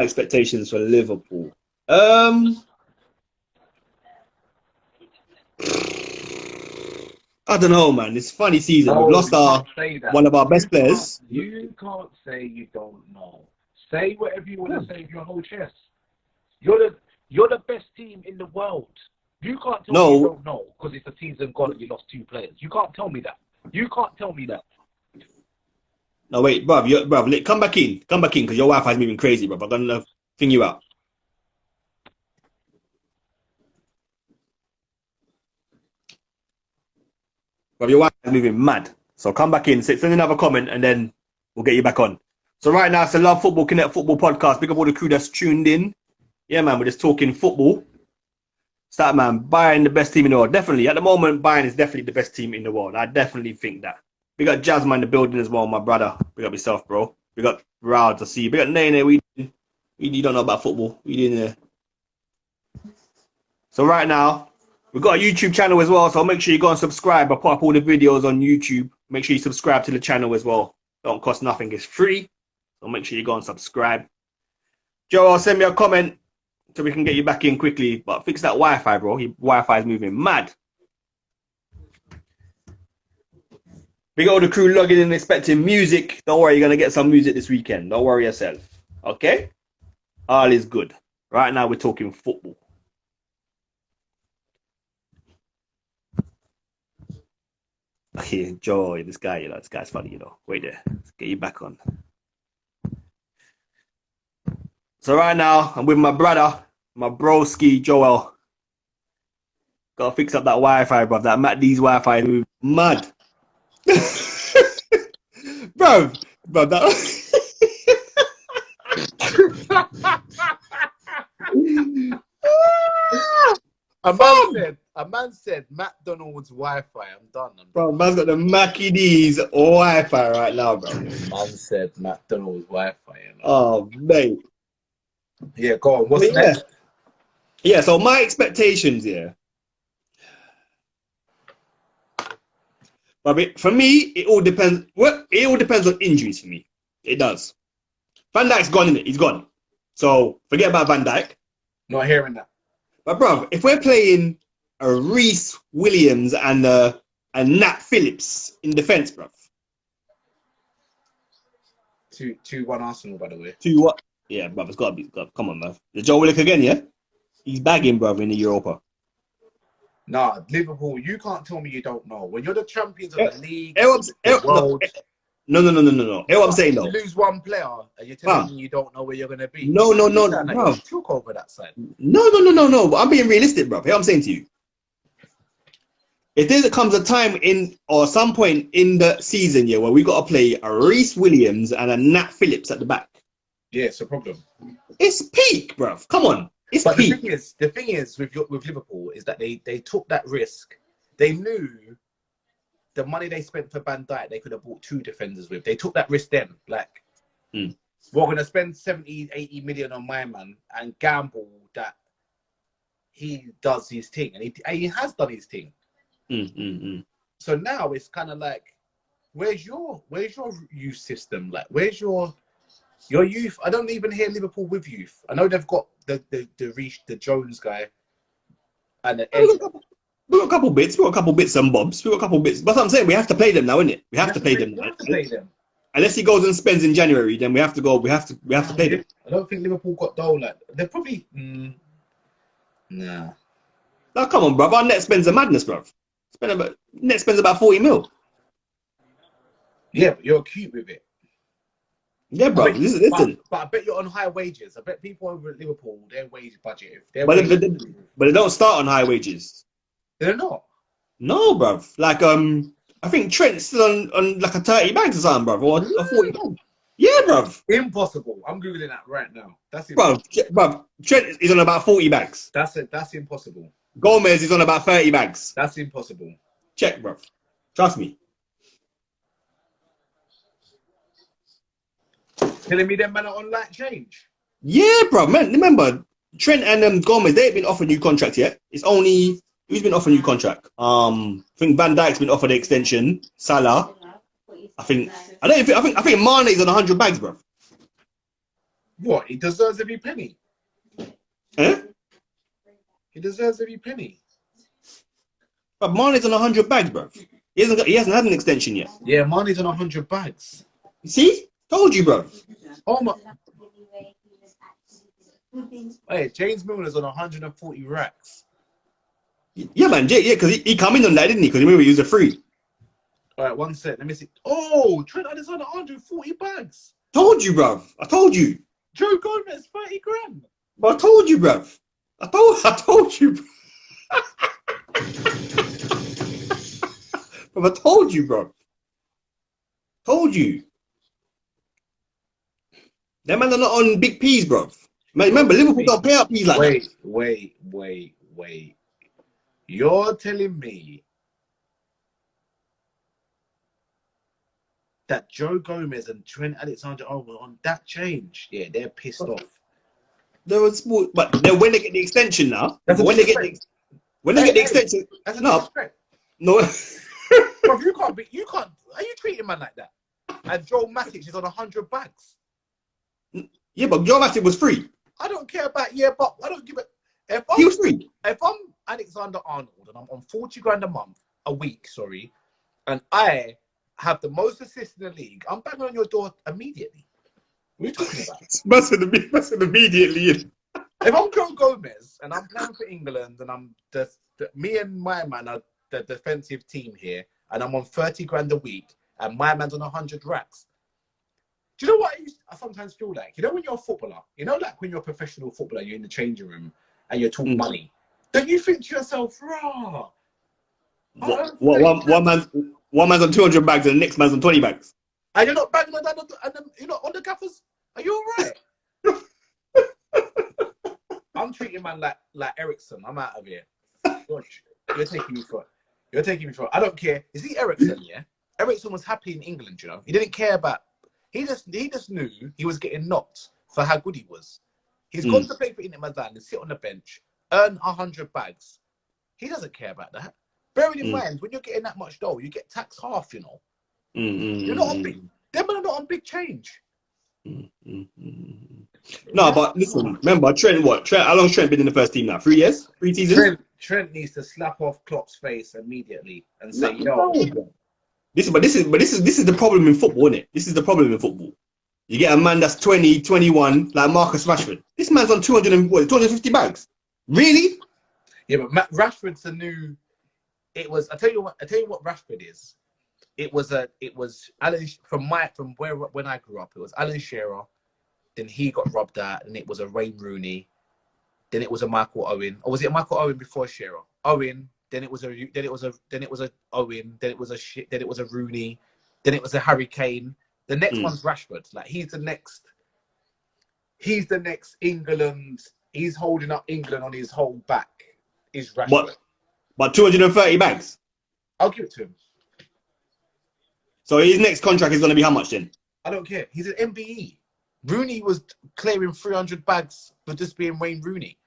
expectations for Liverpool. I don't know, man. It's a funny season. No, We've lost one of our best players. You can't say you don't know. Say whatever you want to say with your whole chest. You're the best team in the world. You can't tell me you don't know because it's a season gone and you lost 2 players. You can't tell me that. No, wait, bruv, come back in, because your Wi-Fi is moving crazy, bruv. I'm gonna thing you out. Bruv, your Wi-Fi is moving mad. So come back in, send another comment, and then we'll get you back on. So right now, it's the Love Football Connect Football Podcast. Big up all the crew that's tuned in. Yeah, man, we're just talking football. Start, man, Bayern the best team in the world. Definitely, at the moment, Bayern is definitely the best team in the world. I definitely think that. We got Jasmine in the building as well, my brother. Big up yourself, bro. We got Rao to see. We got Nene. We don't know about football. We didn't. So right now, we've got a YouTube channel as well. So make sure you go and subscribe. I put up all the videos on YouTube. Make sure you subscribe to the channel as well. Don't cost nothing. It's free. So make sure you go and subscribe. Joe, send me a comment so we can get you back in quickly. But fix that Wi-Fi, bro. Your Wi-Fi is moving mad. We got all the crew logging in expecting music. Don't worry, you're going to get some music this weekend. Don't worry yourself. Okay? All is good. Right now, we're talking football. Okay, Joy, this guy's funny, Wait there. Let's get you back on. So right now, I'm with my brother, my broski, Joel. Gotta fix up that Wi-Fi, bruv. That Matt D's Wi-Fi is mad. bro, that. A man said McDonald's Wi-Fi. I'm done. Bro, man's got the Mackie D's Wi-Fi right now, bro. Man said McDonald's Wi-Fi. Oh, mate. Yeah, go on. What's next? Yeah, so my expectations here. But for me, it all depends. It all depends on injuries for me. It does. Van Dijk's gone, innit? He's gone. So forget about Van Dijk. Not hearing that. But bro, if we're playing a Reece Williams and Nat Phillips in defence, bro. 2-1 Arsenal, by the way. 2-1. Yeah, bro, it's got to be. Come on, man. The Joe Willock again, yeah? He's bagging, bro, in the Europa. Nah, Liverpool, you can't tell me you don't know. When you're the champions of the league, world... No. Hear what I'm saying, though. You lose one player and you're telling me you don't know where you're going to be. No, bro. Like took over that side. No. But I'm being realistic, bro. Hear what I'm saying to you. If there comes a time or some point in the season, yeah, where we got to play a Reece Williams and a Nat Phillips at the back. Yeah, it's a problem. It's peak, bro. Come on. It's peak. The thing is with Liverpool is that they took that risk. They knew the money they spent for Van Dijk, they could have bought 2 defenders with. They took that risk then. Like, we're going to spend 70, 80 million on my man and gamble that he does his thing. And he has done his thing. So now it's kind of like, where's your youth system? Like, where's your youth? I don't even hear Liverpool with youth. I know they've got the Jones guy and we got a couple bits and bobs. We got a couple bits. But I'm saying we have to play them now, innit? We have to play them. Unless he goes and spends in January, then we have to go. We have to play them. I don't think Liverpool got dough. Like they're probably nah. Now come on, bruv. Our net spends a madness, bruv. Net spends about 40 mil. Yeah, but you're cute with it. Yeah, bro. Listen. But I bet you're on high wages. I bet people over at Liverpool, their wage budget. But they don't start on high wages. They're not. No, bruv. Like I think Trent's still on like a 30 bags or something, bruv, or 40 bags. Yeah, bruv. Impossible. I'm googling that right now. That's Bruv, bruv. Trent is on about 40 bags. That's it. That's impossible. Gomez is on about 30 bags. That's impossible. Check, bruv. Trust me. Telling me them man are on light change. Yeah, bruv. Man, remember, Trent and Gomez, they ain't been offered new contract yet. It's only who's been offered new contract. I think Van Dijk's been offered an extension. Salah. I think Mane's on 100 bags, bruv. What? He deserves every penny. Eh? He deserves every penny. But Mane's on 100 bags, bruv. He hasn't had an extension yet. Yeah, Mane's on 100 bags. You see? Told you, bruv. Oh my. Hey, James Milner's on 140 racks. Yeah, man. Yeah, because he come in on that, didn't he? Because remember he was a free. All right, one sec. Let me see. Oh, Trent Alexander 140 bags. Told you, bruv. I told you. Joe Gomez 30 grand. But I told you, bruv. I told you. Bruv, I told you, bruv. Told you. Them man are not on big P's, bruv. Man, remember, Liverpool don't pay out P's like that. Wait. You're telling me that Joe Gomez and Trent Alexander-Arnold on that change? Yeah, they're pissed off. There was small, but then when they get the extension now, when they get the extension, no. Bro, you can't. Are you treating man like that? And Joel Matic is on 100 bags. Yeah, but Joe Matic was free. I don't care about but I don't give it. He was free. If I'm Alexander Arnold and I'm on 40 grand a week, and I have the most assists in the league, I'm banging on your door immediately. What are you talking about? Mustn't immediately. If I'm Joe Gomez and I'm playing for England and I'm me and my man are the defensive team here, and I'm on 30 grand a week and my man's on 100 racks. Do you know what I sometimes feel like? You know when you're a footballer, like when you're a professional footballer, you're in the changing room and you're talking money. Don't you think to yourself, rah? One man's on 200 bags and the next man's on 20 bags. And you're not banging on that, and you're not on the gaffers? Are you all right? I'm treating man like Ericsson. I'm out of here. Gosh, you're taking me for it. I don't care. Is he Ericsson? Yeah. Ericsson was happy in England. He didn't care about. He just knew he was getting knocked for how good he was. He's gone to play for Inter Milan and sit on the bench, earn 100 bags. He doesn't care about that. Bearing in mind, when you're getting that much dough, you get taxed half. You're not on big. Them are not on big change. No, but listen, remember Trent. How long's Trent been in the first team now? 3 years? 3 seasons? Trent needs to slap off Klopp's face immediately and say, This is the problem in football, isn't it? This is the problem in football. You get a man that's 20, 21, like Marcus Rashford. This man's on 250 bags. Really? Yeah, but Rashford's a new. It was. I tell you what Rashford is. It was Alan from when I grew up. It was Alan Shearer. Then he got robbed out, and it was a Wayne Rooney. Then it was a Michael Owen. Or was it a Michael Owen before Shearer? Owen. Then it was a Owen. Then it was a Rooney. Then it was a Harry Kane. The next one's Rashford. Like he's the next England. He's holding up England on his whole back. Is Rashford. But 230 bags. I'll give it to him. So his next contract is going to be how much then? I don't care. He's an MBE. Rooney was clearing 300 bags for just being Wayne Rooney.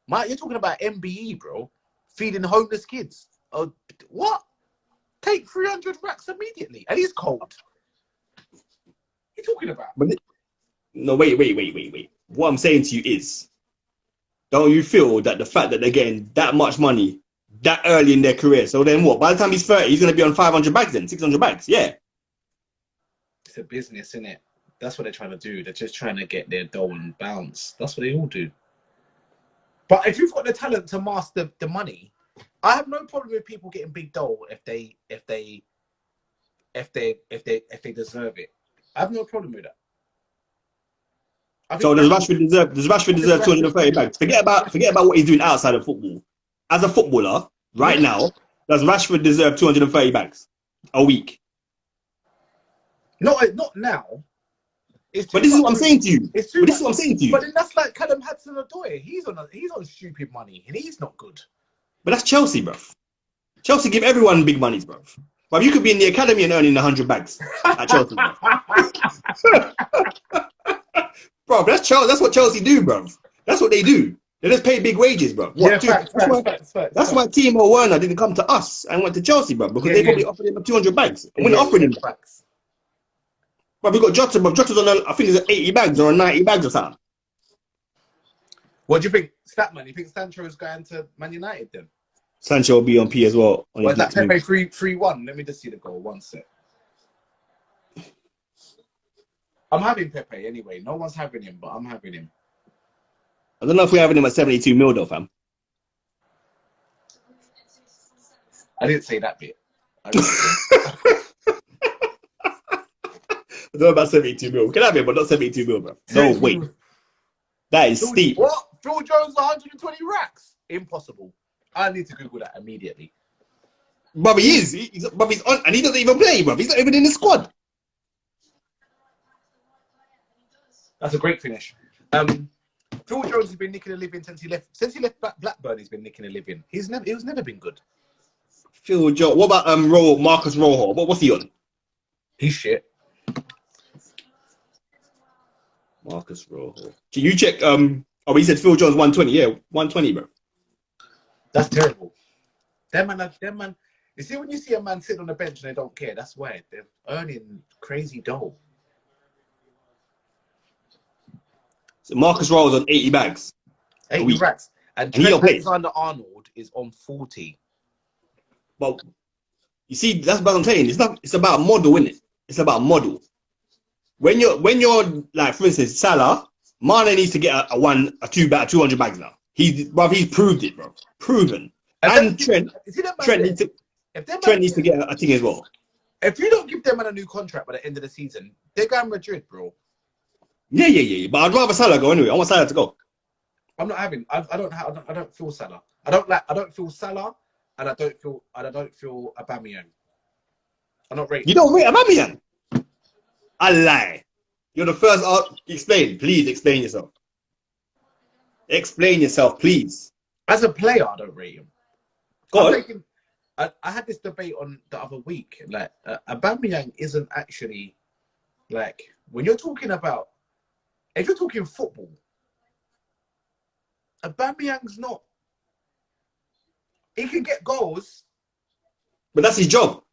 You're talking about MBE, bro. Feeding homeless kids. Oh, what? Take 300 racks immediately. And he's cold. What are you talking about? No, wait. What I'm saying to you is, don't you feel that the fact that they're getting that much money that early in their career, so then what? By the time he's 30, he's going to be on 500 bags then, 600 bags. Yeah. It's a business, isn't it? That's what they're trying to do. They're just trying to get their dough and bounce. That's what they all do. But if you've got the talent to master the money, I have no problem with people getting big dough if they deserve it. I have no problem with that. So does Rashford deserve 230 bags? Forget about what he's doing outside of football. As a footballer, right now, does Rashford deserve 230 bags a week? Not now. But this is what I'm saying to you. It's too But this much. is what I'm saying to you. But then that's like Callum Hudson-Odoi. He's on stupid money and he's not good. But that's Chelsea, bruv. Chelsea give everyone big monies, bruv. But you could be in the academy and earning 100 bags at Chelsea, bruv. Bro, that's what Chelsea do, bruv. That's what they do. They just pay big wages, bruv. Yeah, facts. That's why Timo Werner didn't come to us and went to Chelsea, bruv, because they probably offered him 200 bags. And we're not offering him. Facts. But we got Jota, bruv. Jota's on, I think it's 80 bags or 90 bags or something. What do you think, Statman? You think Sancho is going to Man United then? Sancho will be on P as well. Is that Pepe 3-1? Let me just see the goal. One sec. I'm having Pepe anyway. No one's having him, but I'm having him. I don't know if we're having him at 72 mil though, fam. I didn't say that bit. I don't know about 72 mil. We can have him, but not 72 mil, bro. No, wait. That is steep. What? Phil Jones 120 racks? Impossible. I need to Google that immediately. But he is. He's on, and he doesn't even play, bro. He's not even in the squad. That's a great finish. Phil Jones has been nicking a living since he left. Since he left Blackburn, he's been nicking a living. He's never been good. Phil Jones. What about Marcus Rojo? What's he on? He's shit. Marcus Rojo. Can you check? Oh, he said Phil Jones 120. Yeah, 120, bro. That's terrible. Them man. You see, when you see a man sitting on the bench and they don't care, that's why they're earning crazy dough. So Marcus Rojo's on 80 bags. 80 racks. And Trent Alexander-Arnold is on 40. But you see, that's what I'm saying. It's about model, isn't it? It's about model. When you're like, for instance, Salah, Mane needs to get a 200 bags now. He's proved it, bro. Proven. And Trent needs to get a thing as well. If you don't give them a new contract by the end of the season, they're going Madrid, bro. Yeah. But I'd rather Salah go anyway. I want Salah to go. I'm not having. I don't feel Salah. I don't feel Salah, and I don't feel Aubameyang. I'm not rating. You don't rate Aubameyang? I lie. You're the first. Please explain yourself. Explain yourself, please. As a player, I don't rate him. Go on. I had this debate on the other week. Like, Aubameyang isn't actually, like, when you're talking about, if you're talking football, Aubameyang's not. He can get goals, but that's his job.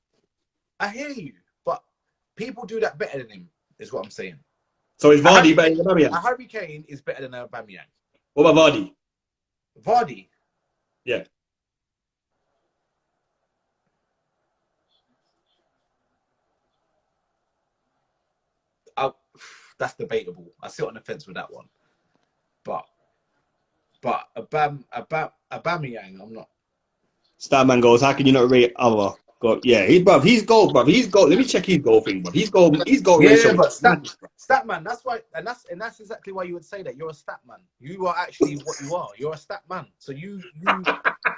I hear you, but people do that better than him, is what I'm saying. So is Vardy better than Aubameyang? Harry Kane is better than Aubameyang. What about Vardy? Vardy? Yeah. That's debatable. I sit on the fence with that one. But Aubameyang, I'm not. Statman goes, how can you not rate other? Yeah, he's goal. Let me check his goal thing, bro. He's goal ratio. Yeah, but Statman, that's why, and that's exactly why you would say that. You're a Statman. You are actually what you are. You're a Statman. So you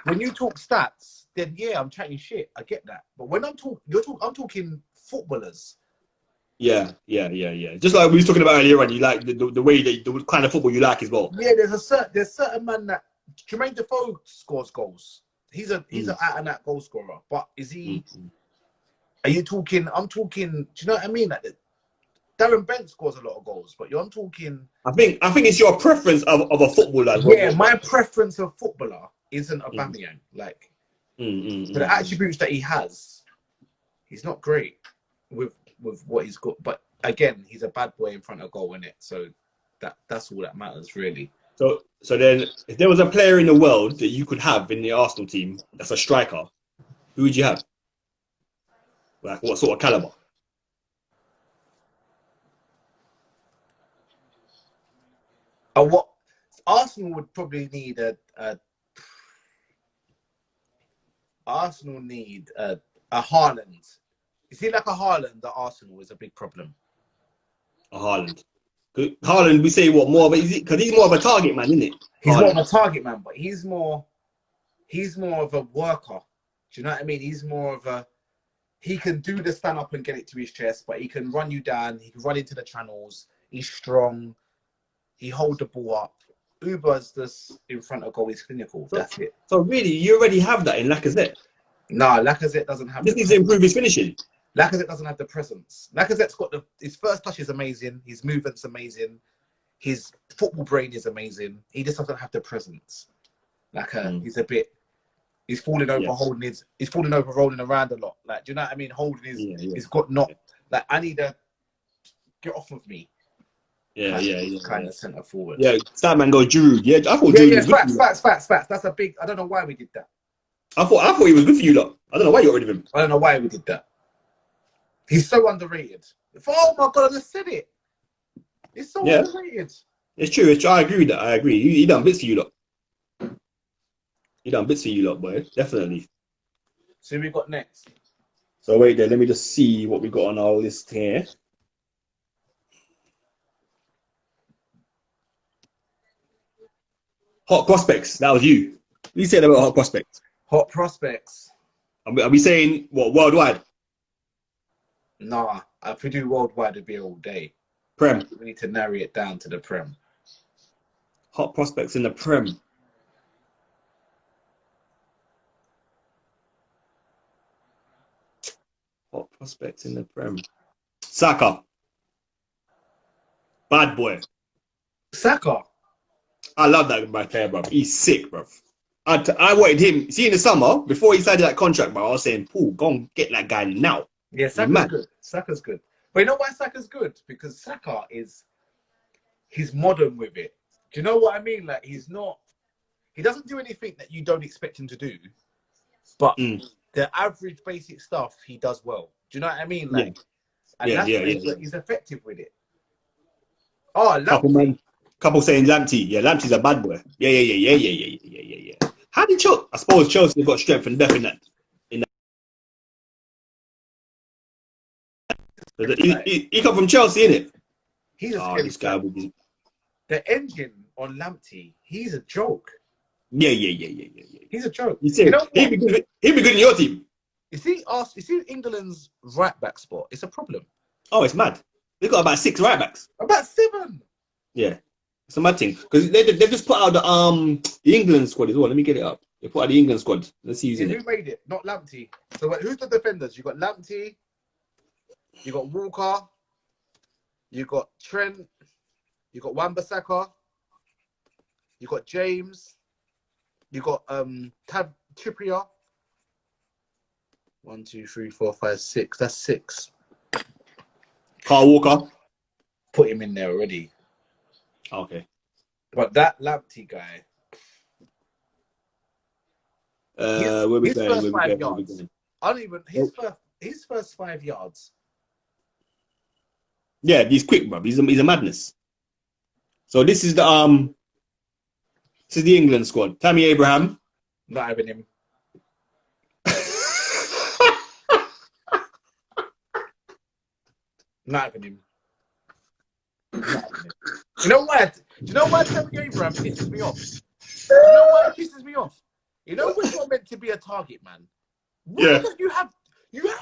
when you talk stats, then yeah, I'm chatting shit. I get that. But when I'm talking footballers. Yeah. Just like we was talking about earlier on, you like the way the kind of football you like as well. Yeah, there's certain man that Jermaine Defoe scores goals. He's an out and out goal scorer. But is he? Are you talking? I'm talking. Do you know what I mean? Like Darren Bent scores a lot of goals, but I'm talking. I think it's your preference of a footballer. Yeah, my preference of footballer isn't Aubameyang. Like the attributes that he has, he's not great with what he's got. But again, he's a bad boy in front of goal, innit? So that's all that matters, really. So then, if there was a player in the world that you could have in the Arsenal team that's a striker, who would you have? Like, what sort of caliber? What Arsenal would probably need Arsenal need a Haaland. You see, like a Haaland at Arsenal is a big problem. A Haaland. Haaland, we say what more, but because he's more of a target man, isn't it? He's more of a target man, but he's more of a worker. Do you know what I mean? He's more of he can do the stand up and get it to his chest, but he can run you down. He can run into the channels. He's strong. He hold the ball up. Uber's just in front of goal. He's clinical. That's it. So really, you already have that in Lacazette. Nah, Lacazette doesn't have. This needs to improve his finishing. Lacazette doesn't have the presence. Lacazette's got his first touch is amazing. His movement's amazing. His football brain is amazing. He just doesn't have the presence. He's falling over, he's falling over, rolling around a lot. Like, do you know what I mean? Holding he's got not like I need to get off of me. Kind of centre forward. Yeah, that man goes Giroud. Yeah, I thought Giroud was good for you. Facts. That's a big. I don't know why we did that. I thought he was good for you lot. I don't know why you got rid of him. I don't know why we did that. He's so underrated. Oh my god, I just said it. He's so underrated. It's true. I agree with that. I agree. He done bits for you lot. He done bits for you lot, boy. Definitely. So who we got next? So wait there. Let me just see what we got on our list here. Hot prospects. That was you. You said about hot prospects. Hot prospects. Are we saying what worldwide? Nah, if we do worldwide, it'd be all day. Prem. We need to narrow it down to the Prem. Hot prospects in the Prem. Hot prospects in the Prem. Saka. Bad boy. Saka. I love that player, bro. He's sick, bro. I wanted him. See, in the summer, before he signed that contract, bro, I was saying, "Paul, go and get that guy now." Yeah, Saka's good. Saka's good. But you know why Saka's good? Because Saka he's modern with it. Do you know what I mean? Like, he doesn't do anything that you don't expect him to do. But the average basic stuff he does well. Do you know what I mean? Like, he's effective with it. Oh, Lamptey. Couple saying Lamptey. Yeah, Lamptey's a bad boy. Yeah. How did Chelsea? I suppose Chelsea got strength and depth in that. He come from Chelsea, innit? He's a this guy. The engine on Lamptey, he's a joke. Yeah. He's a joke. You know, he'd be good in your team. You see England's right back spot? It's a problem. Oh, it's mad. They've got about 6 right backs. About 7. Yeah. It's a mad thing. Because they just put out the England squad as well. Let me get it up. They put out the England squad. Let's see who's in it. Who made it? Not Lamptey. So who's the defenders? You got Lamptey, you got Walker, you got Trent, you got Wan-Bissaka, you got James, you got Trippier. 1, 2, 3, 4, 5, 6. That's 6. Carl Walker. Put him in there already. Okay. But that Lamptey guy. Where we going? I don't even his first 5 yards. Yeah, he's quick, bro. He's a madness. So this is the England squad. Tammy Abraham. Not having him. Not having him. Do you know why? Tammy Abraham pisses me off? Do you know why it pisses me off? You know when you're meant to be a target man? You have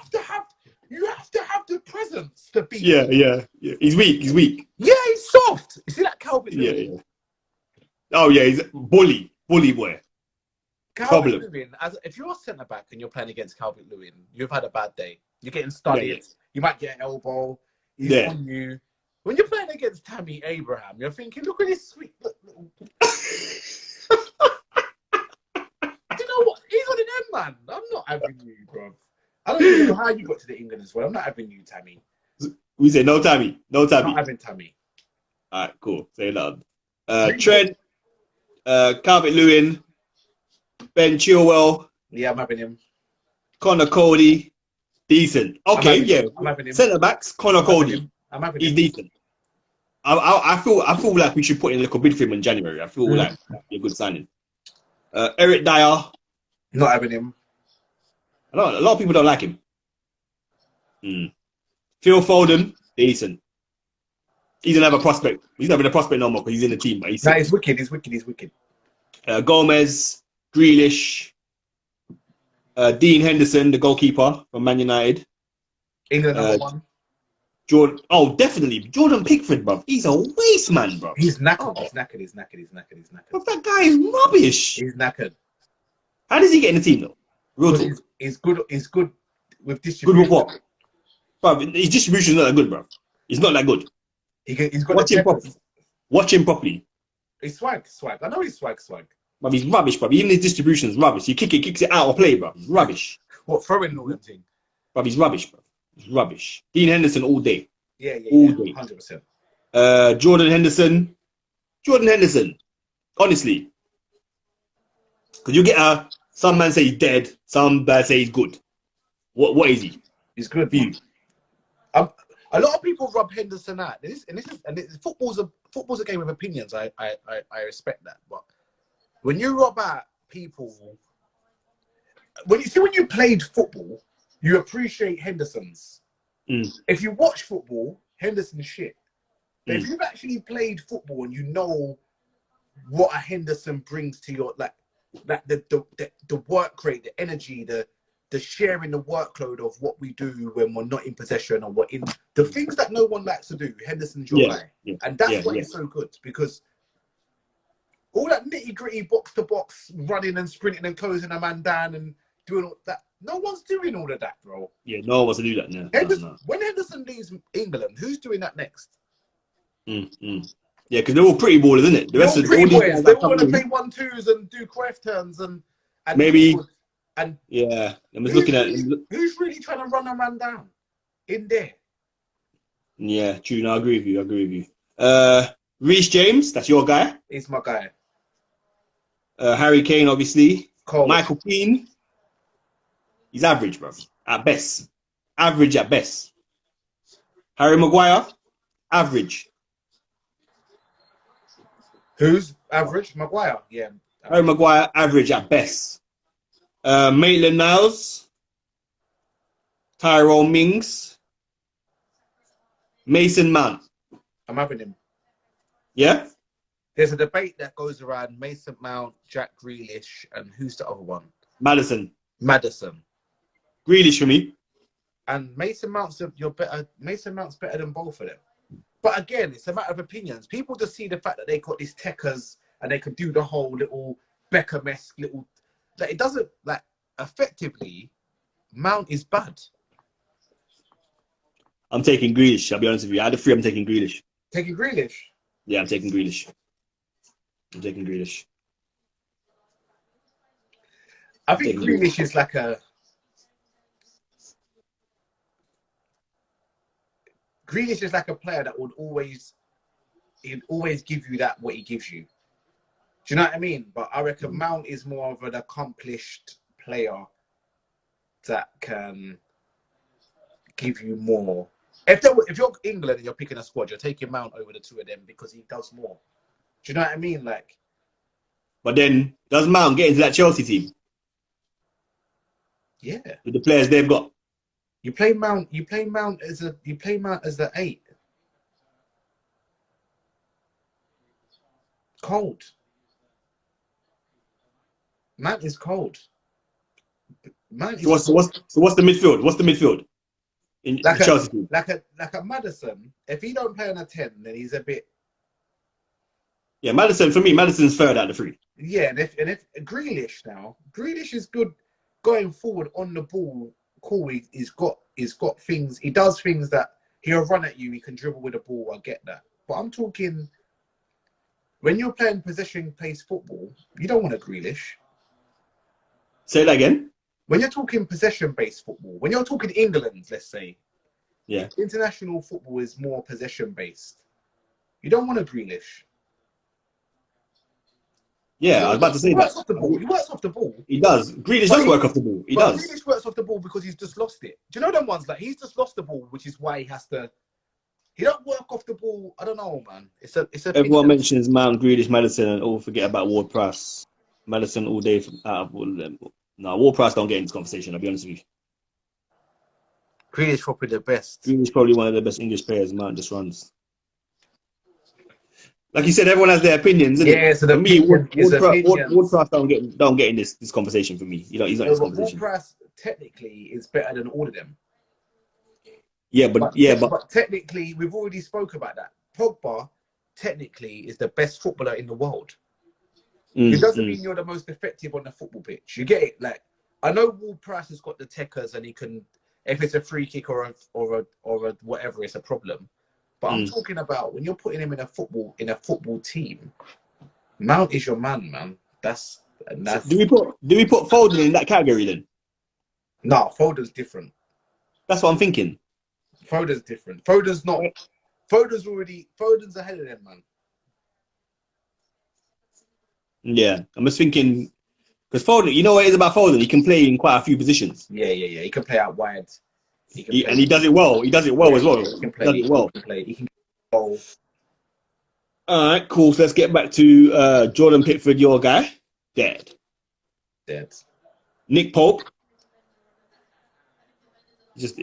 to have the presence to be. Yeah. He's weak. Yeah, he's soft. You see that Calvert-Lewin? Yeah. Oh yeah, he's bully boy. Calvert-Lewin, if you're a centre back and you're playing against Calvert-Lewin, you've had a bad day. You're getting studied. Yeah. You might get an elbow. He's on you. When you're playing against Tammy Abraham, you're thinking, look at this sweet little... Do you know what? He's on an M, man. I'm not having you, bro. I don't even know how you got to the England as well. I'm not having you, Tammy. We say no Tammy. No Tammy. I'm not having Tammy. All right, cool. Say it loud. Trent, Calvert-Lewin, Ben Chilwell. Yeah, I'm having him. Connor Cody. Decent. Okay, yeah. I'm having him. Centre backs, Connor Cody. I'm having He's him. decent. I feel like we should put in a little bid for him in January. I feel like that'd be a good signing. Eric Dyer. Not having him. A lot of people don't like him. Phil Foden, decent. He's another prospect. He's not even a prospect no more because he's in the team. But he's wicked. He's wicked. Gomez, Grealish, Dean Henderson, the goalkeeper from Man United. England number 1. Jordan. Oh, definitely Jordan Pickford, bro. He's a waste man, bro. He's knackered. Oh. He's knackered. He's knackered. He's knackered. He's knackered. But that guy is rubbish. He's knackered. How does he get in the team though? Real Because talk. he's good. He's good with Good distribution. with what? Bro, his distribution is not that good, bro. He's not that good. He's got Watch the him properly. checkers. Watch him properly. He's swag. I know he's swag. But he's rubbish, bro. Even his distribution is rubbish. He kicks it out of play, bro. He's rubbish. What, throwing all them thing? Bro, he's rubbish, bro. He's rubbish. Dean Henderson all day. Yeah, all day. 100%. Jordan Henderson. Honestly. Because you get some man say he's dead, some man say he's good. What is he? He's good. For you? A lot of people rub Henderson out. Football's a game of opinions. I respect that. But when you rub out people, when you played football, you appreciate Henderson's. If you watch football, Henderson's shit. But if you've actually played football and you know what a Henderson brings to your the work rate, the energy, the sharing the workload of what we do when we're not in possession or we're in the things that no one likes to do, Henderson's your guy. And that's why he's so good, because all that nitty-gritty box-to-box running and sprinting and closing a man down and doing all that, no one's doing all of that, bro. Yeah, no one wants to do that now. No. When Henderson leaves England, who's doing that next? Yeah, because they're all pretty ballers, isn't it? The rest of pretty all boys. They all want to play 1-2s and do Cruyff turns and maybe. And yeah, I'm just looking at who's really trying to run a man down in there. Yeah, true. No, I agree with you. Reece James, that's your guy. He's my guy. Harry Kane, obviously. Cold. Michael Keane. He's average, bro. At best. Average at best. Harry Maguire, average. Who's average? Maguire, yeah. Harry Maguire, average at best. Maitland-Niles, Tyrone Mings, Mason Mount. I'm having him. Yeah? There's a debate that goes around Mason Mount, Jack Grealish, and who's the other one? Maddison. Grealish for me. And Mason Mount's better than both of them. But again, it's a matter of opinions. People just see the fact that they got these techers and they could do the whole little Beckham-esque little. Like, it doesn't, like, effectively, Mount is bad. I'm taking Grealish, I'll be honest with you. Out of the three, I'm taking Grealish. Taking Grealish? Yeah, I'm taking Grealish. I think Grealish is like a. Grealish is like a player that would always give you that what he gives you. Do you know what I mean? But I reckon Mount is more of an accomplished player that can give you more. If you're England and you're picking a squad, you're taking Mount over the two of them because he does more. Do you know what I mean? Like. But then, does Mount get into that Chelsea team? Yeah. With the players they've got. You play Mount as the 8. Cold. Mount is cold. Mount is So what's the midfield? What's the midfield in like the Chelsea team? Like a Maddison. If he don't play on a 10, then he's a bit. Yeah, Maddison, for me, Maddison's third out of the three. Yeah, and if Grealish is good going forward on the ball. Cool, he's got things. He does things that he'll run at you. He can dribble with the ball. I get that, but I'm talking when you're playing possession-based football, you don't want a Grealish. Say that again. When you're talking possession-based football, when you're talking England, let's say, yeah, international football is more possession-based. You don't want a Grealish. Yeah, I was about to say he works off the ball. He works off the ball. He does. Grealish does work off the ball. He does. Grealish works off the ball because he's just lost it. Do you know them ones? Like, he's just lost the ball, which is why he has to. He don't work off the ball. I don't know, man. It's a. Everyone mentions Mount, Grealish, Maddison, and all forget about Ward-Prowse. Maddison all day out of all of them. No, Ward-Prowse don't get in this conversation. I'll be honest with you. Grealish probably the best. Grealish probably one of the best English players. Mount just runs. Like you said, everyone has their opinions. Yeah, so for me, Ward-Prowse don't get in this conversation for me. He's not in this conversation. Ward-Prowse technically is better than all of them. But technically, we've already spoke about that. Pogba technically is the best footballer in the world. It doesn't mean you're the most effective on the football pitch. You get it? Like, I know Ward Price has got the techers and he can, if it's a free kick or a whatever, it's a problem. But I'm talking about when you're putting him in a football team. Mount is your man. That's. Do we put Foden in that category then? No, Foden's different. That's what I'm thinking. Foden's different. Foden's ahead of them, man. Yeah, I'm just thinking because Foden, you know what it is about Foden? He can play in quite a few positions. Yeah. He can play out wide. And he does it well. He does it well as well. He can play. He can bowl. All right, cool. So let's get back to Jordan Pickford, your guy. Dead. Nick Pope. It's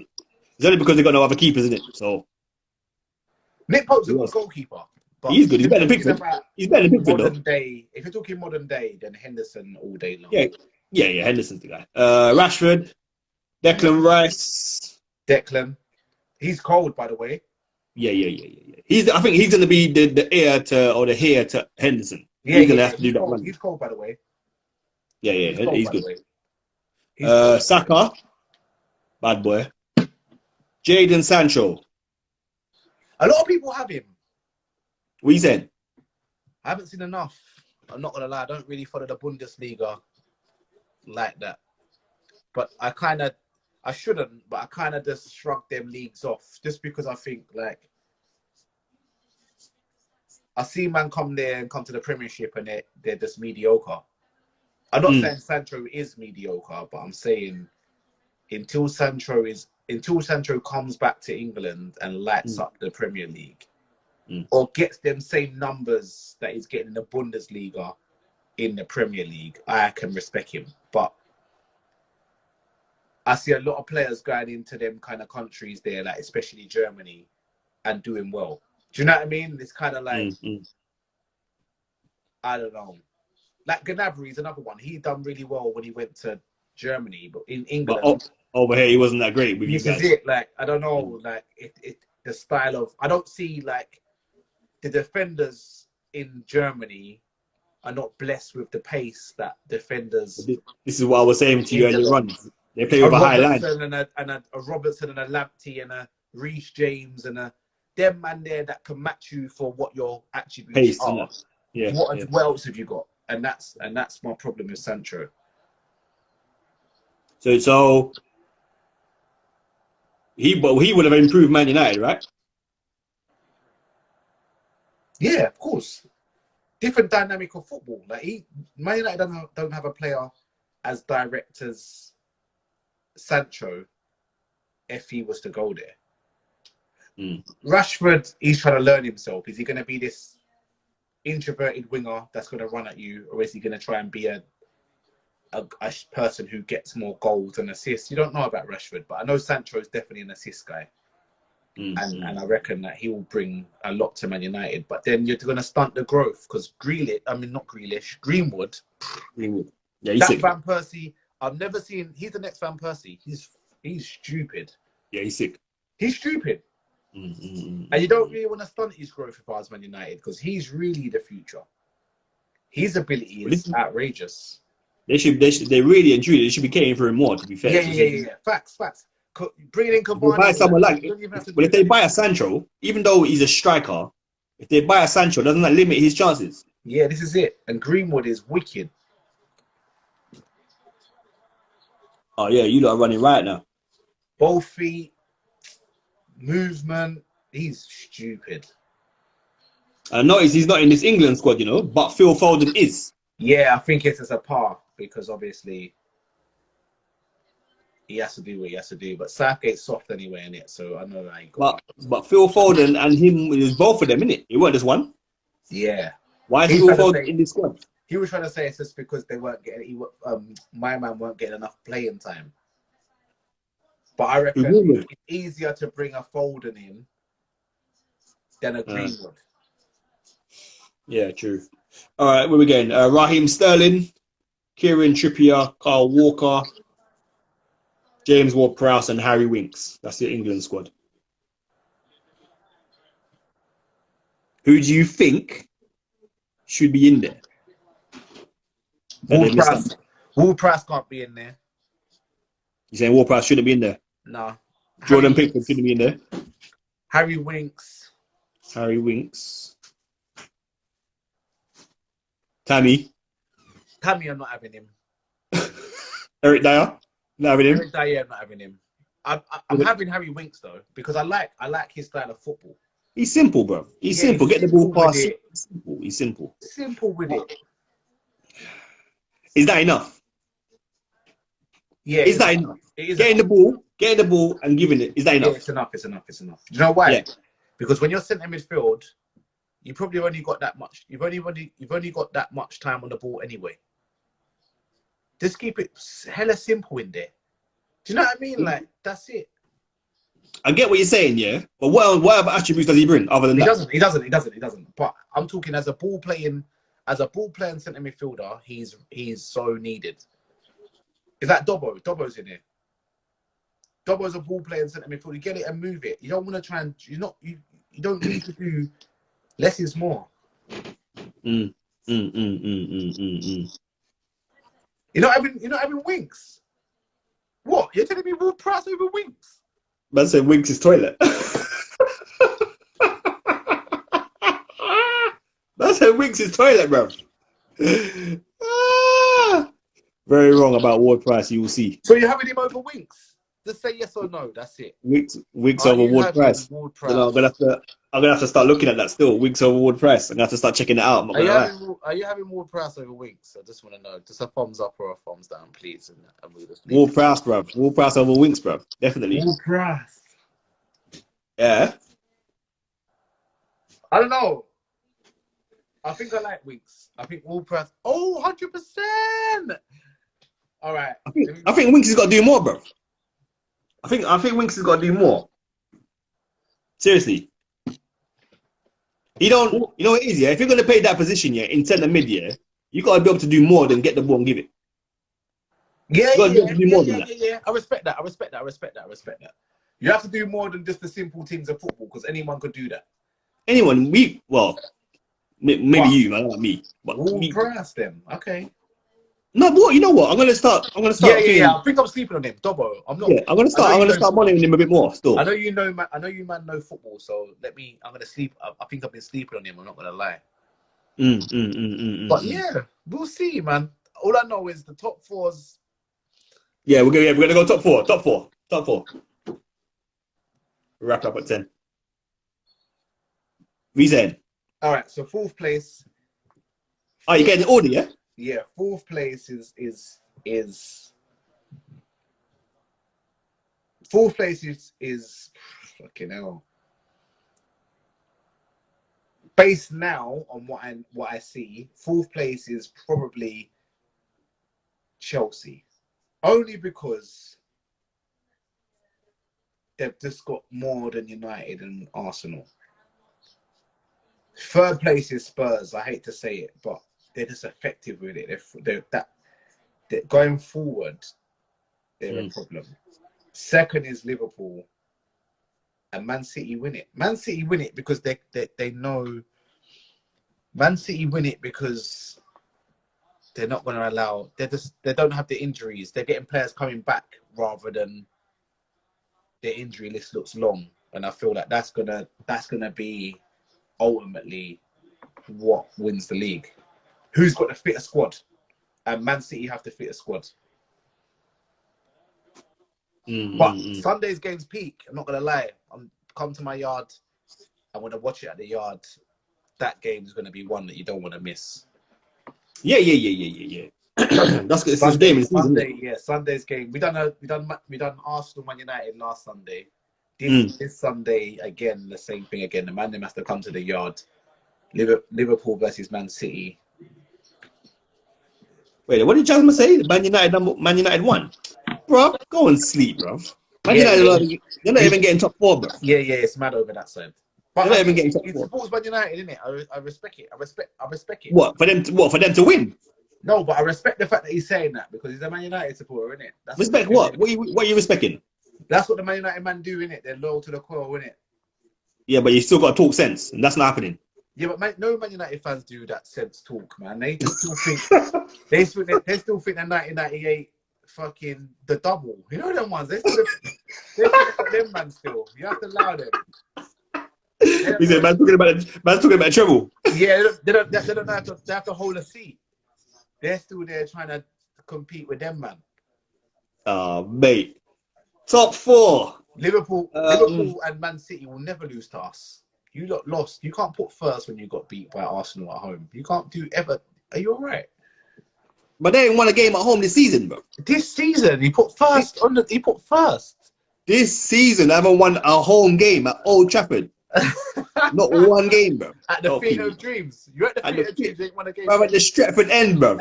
only because they've got no other keepers, isn't it? So Nick Pope's a good goalkeeper. But he's good. He's better than Pickford. He's better than Pickford, modern day. If you're talking modern day, then Henderson all day long. Yeah. Henderson's the guy. Rashford, Declan Rice. Declan, he's cold, by the way. Yeah. I think he's going to be the heir to Henderson. Yeah, he's going to have to do that one. He's cold, by the way. Yeah, he's good. Saka, bad boy. Jadon Sancho. A lot of people have him. What you saying? I haven't seen enough. I'm not gonna lie. I don't really follow the Bundesliga like that. But I shouldn't. But I kind of just shrug them leagues off just because I think like I see man come there and come to the Premiership and they're just mediocre. I'm not saying Sancho is mediocre, but I'm saying until Sancho comes back to England and lights up the Premier League or gets them same numbers that he's getting in the Bundesliga in the Premier League, I can respect him. But I see a lot of players going into them kind of countries there, like especially Germany, and doing well. Do you know what I mean? It's kind of like, I don't know. Like Gnabry is another one. He done really well when he went to Germany, but in England, but over here he wasn't that great with you guys. This is it. Like I don't know. Like it the style of I don't see like the defenders in Germany are not blessed with the pace that defenders. This is what I was saying to you and your runs. They play with a high line. And a Robertson and a Lamptey and a Reece James and a them man there that can match you for what your attributes are. Yeah. What else have you got? And that's my problem with Sancho. So he would have improved Man United, right? Yeah, of course. Different dynamic of football. Like Man United don't have a player as direct as Sancho if he was to go there. Rashford, he's trying to learn himself. Is he going to be this introverted winger that's going to run at you, or is he going to try and be a person who gets more goals and assists? You don't know about Rashford, but I know Sancho is definitely an assist guy. And I reckon that he will bring a lot to Man United. But then you're going to stunt the growth because Greenwood. Yeah, he's sick. Van Persie, I've never seen. He's the next Van Persie. He's stupid. Yeah, he's sick. He's stupid. And you don't really want to stunt his growth if I was Man United because he's really the future. His ability is outrageous. They really and truly, they should be catering for him more, to be fair. Yeah. Facts. Bringing in Cavani. Buy someone if they buy a Sancho, even though he's a striker, if they buy a Sancho, doesn't that limit his chances? Yeah, this is it. And Greenwood is wicked. Oh yeah, you lot are running right now. Both feet, movement. He's stupid. I noticed he's not in this England squad, but Phil Foden is. Yeah, I think it's as a par because obviously he has to do what he has to do. But Southgate's soft anyway, innit? So I know that he got. But Phil Foden and him is both of them, innit? It wasn't just one. Yeah. Why is Phil Foden in this squad? He was trying to say it's just because they weren't getting. My man weren't getting enough playing time. But I reckon it's easier to bring a Foden in than a Greenwood. Yeah, true. All right, where we going? Raheem Sterling, Kieran Trippier, Kyle Walker, James Ward-Prowse, and Harry Winks. That's the England squad. Who do you think should be in there? Ward-Prowse can't be in there. You saying Ward-Prowse shouldn't be in there? No. Jordan Pickford shouldn't be in there. Harry Winks. Harry Winks. Tammy, I'm not having him. Eric Dyer, not having him. Eric Dyer, I'm not having him. I'm having Harry Winks though because I like his style of football. He's simple, bro. He's simple. Get the ball past. He's simple. Simple with it. Is that enough? Yeah. Is that enough? Getting the ball, and giving it. Is that enough? Yeah, it's enough. Do you know why? Yeah. Because when you're centre midfield, you probably only got that much. You've only got that much time on the ball anyway. Just keep it hella simple in there. Do you know what I mean? Like that's it. I get what you're saying, yeah. But what other attributes does he bring other than that? He doesn't. But I'm talking as a ball playing centre midfielder, he's so needed. Is that Dobbo? Dobbo's in here. Dobbo's a ball playing centre midfielder. You get it and move it. You don't want to try and you don't need to do less is more. You're not having Winks. What? You're telling me Ward-Prowse over Winks? Man said Winks is toilet. Man said Winks is toilet, bro. Very wrong about Ward-Prowse, you will see. So you're having him over Winks? Just say yes or no. That's it. Winks over Ward-Prowse. I'm gonna have to start looking at that still. Winks over Ward-Prowse. I'm gonna have to start checking it out. Are you having Ward-Prowse over Winks? I just want to know. Just a thumbs up or a thumbs down, please. And we'll just Ward-Prowse, bro. Ward-Prowse over Winks, bro. Definitely. Ward-Prowse. Yeah. I don't know. I think I like Winks. I think Ward-Prowse. Oh, 100%. All right. I think Winks has got to do more, bro. I think Winks has got to do more. Seriously. You know what it is, yeah? If you're going to play that position, yeah, in centre mid, yeah, you got to be able to do more than get the ball and give it. Yeah. That. I respect that. You have to do more than just the simple things of football because anyone could do that. Anyone, maybe you, man, not me. But Press them, okay. No, but you know what? I'm gonna start. Yeah. I think I'm sleeping on him, Dobbo. I'm not. Yeah, I'm gonna start monitoring him a bit more. Still, I know you know football, so I'm gonna sleep. I think I've been sleeping on him. I'm not gonna lie. But yeah, we'll see, man. All I know is the top fours. Yeah, we're gonna go top four. Wrap up at 10. Reason. All right, so fourth place. Oh, you getting the order, yeah? Yeah, fourth place is fourth place is fucking hell. Based now on what I see, fourth place is probably Chelsea, only because they've just got more than United and Arsenal. Third place is Spurs. I hate to say it, but they're just effective with it. They're going forward, they're a problem. Second is Liverpool, and Man City win it. Man City win it because they know. Man City win it because they're not going to allow. They don't have the injuries. They're getting players coming back rather than their injury list looks long, and I feel like that's gonna be ultimately what wins the league. Who's got the fitter squad? And Man City have to fit a squad. But Sunday's game's peak. I'm not gonna lie. Come to my yard. I want to watch it at the yard. That game is gonna be one that you don't want to miss. Yeah. That's good. It's game. Sunday, yeah. Sunday's game. We done Arsenal Man United last Sunday. This Sunday again, the same thing again. The man has to come to the yard. Liverpool versus Man City. Wait, what did Jasmine say? Man United won. Bro, go and sleep, bro. Man United, they're not even getting top 4, bro. Yeah, it's mad over that side. But they're not even getting top 4. It supports Man United, isn't it? I respect it. I respect it. What for them to win? No, but I respect the fact that he's saying that because he's a Man United supporter, isn't it? Respect what? What are you respecting? That's what the Man United man do, innit? They're loyal to the core, innit? Yeah, but you still got to talk sense, and that's not happening. Yeah, but no Man United fans do that sense talk, man. They just still think they still think the 1998 fucking the double. You know them ones. They still got them man still. You have to allow them. He said, man's talking about trouble. Yeah, they don't have to hold a seat. They're still there trying to compete with them, man. Mate. Top 4. Liverpool and Man City will never lose to us. You lot lost. You can't put first when you got beat by Arsenal at home. You can't do ever. Are you all right? But they ain't won a game at home this season, bro. This season, he put first. He put first. This season, I haven't won a home game at Old Trafford. Not one game, bro. At the Theatre of Dreams. You're at the Theatre of Dreams, ain't won a game. Bro, at the Stratford End, bro.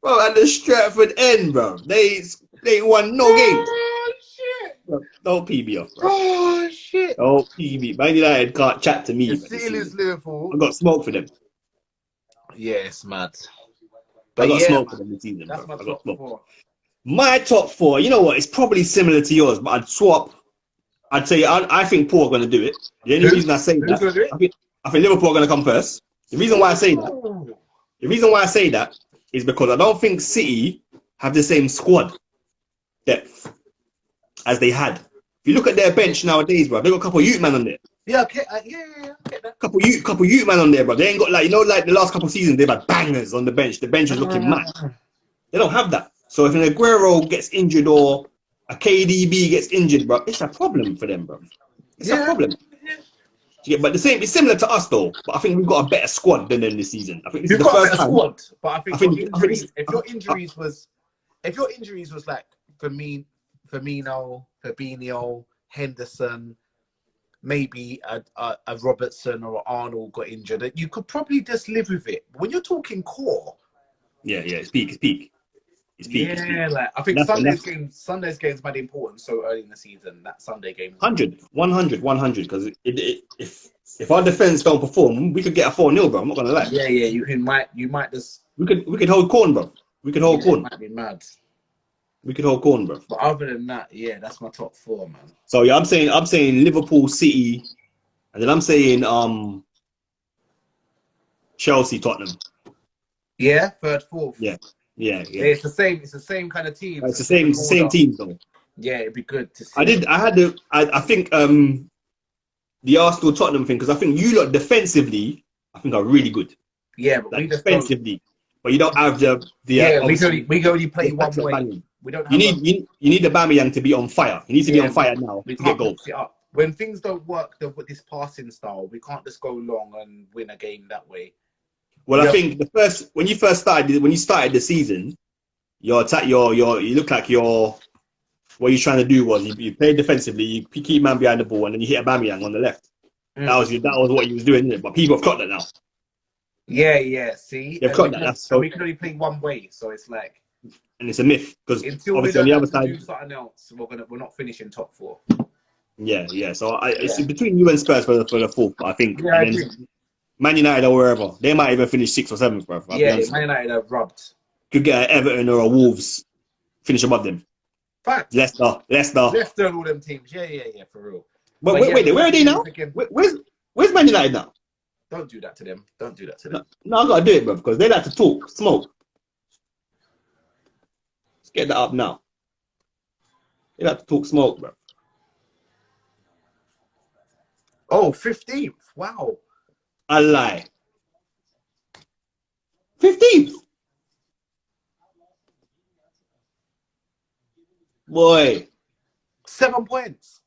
Bro, at the Stratford End, bro. They ain't won no game. Oh, shit. Bro, don't pee me off, bro. Oh, shit. Don't pee me. Man United can't chat to me. The seal is Liverpool. I got smoke for them. Yeah, it's mad. But I got smoke for them this season, that's bro. my top 4. My top 4, you know what? It's probably similar to yours, but I'd swap. I'd say I think Paul are going to do it. The only reason I say that, I think Liverpool are going to come first. The reason why I say that is because I don't think City have the same squad depth as they had. If you look at their bench nowadays, bro, they got a couple of youth man on there. Yeah, okay, yeah, get that. Couple youth man on there, bro. They ain't got like the last couple of seasons they've had bangers on the bench. The bench is looking mad. They don't have that. So if an Aguero gets injured or a KDB gets injured, bro, it's a problem for them, bro. It's a problem. Yeah, but it's similar to us though. But I think we've got a better squad than them this season. I think this is the first time. Squad, but I think if your injuries was like Firmino, Fabinho, Henderson, maybe a Robertson or Arnold got injured, you could probably just live with it. But when you're talking core, it's peak. Like I think Sunday's game's might important so early in the season. That Sunday game, 100, because if our defense don't perform, we could get a 4-0, bro. I'm not gonna lie. Yeah, you might just we could hold corn, bro. We could hold corn. Might be mad. We could hold corn, bro. But other than that, yeah, that's my top 4, man. So yeah, I'm saying Liverpool, City, and then I'm saying Chelsea, Tottenham. Yeah, 3rd, 4th. Yeah. It's the same kind of team. It's the same team though. Yeah, it'd be good to see. I think the Arsenal Tottenham thing, because I think you lot defensively, I think are really good. Yeah, but like, defensively, but you don't have the we can only play one way. We don't. You need the Aubameyang to be on fire. He needs to be on fire now to get goals. When things don't work with this passing style, we can't just go long and win a game that way. Well, I think when you started the season, you look like what you're trying to do was you play defensively, you keep man behind the ball, and then you hit Aubameyang on the left. That was what you was doing, isn't it? But people have clocked that now. Yeah. See, they've clocked that. So we can only play one way, so it's like, and it's a myth because until we don't on the other side do something else, we're not finishing top 4. Yeah. So it's between you and Spurs for the 4th. I think. Yeah, I agree. Man United or wherever, they might even finish 6th or 7th, bro. Yeah, Man United are rubbed. Could get an Everton or a Wolves finish above them. Fact. Leicester and all them teams. Yeah, for real. But wait, where are they now? Where's Man United now? Don't do that to them. No, I gotta do it, bro, because they like to talk, smoke. Let's get that up now. They like to talk, smoke, bro. Oh, 15th. Wow. I lie. 15th. Boy. 7 points.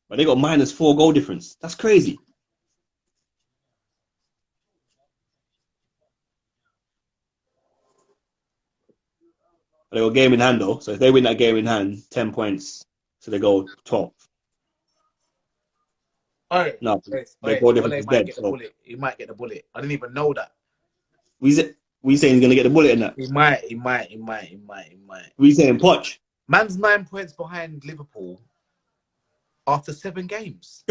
But they got -4 goal difference. That's crazy. They got game in hand though. So if they win that game in hand, 10 points. So they go 12. Alright. No, their goal difference is dead. He might get the bullet. I didn't even know that. We saying he's gonna get the bullet in that? He might. We saying Poch? Man's 9 points behind Liverpool after 7 games.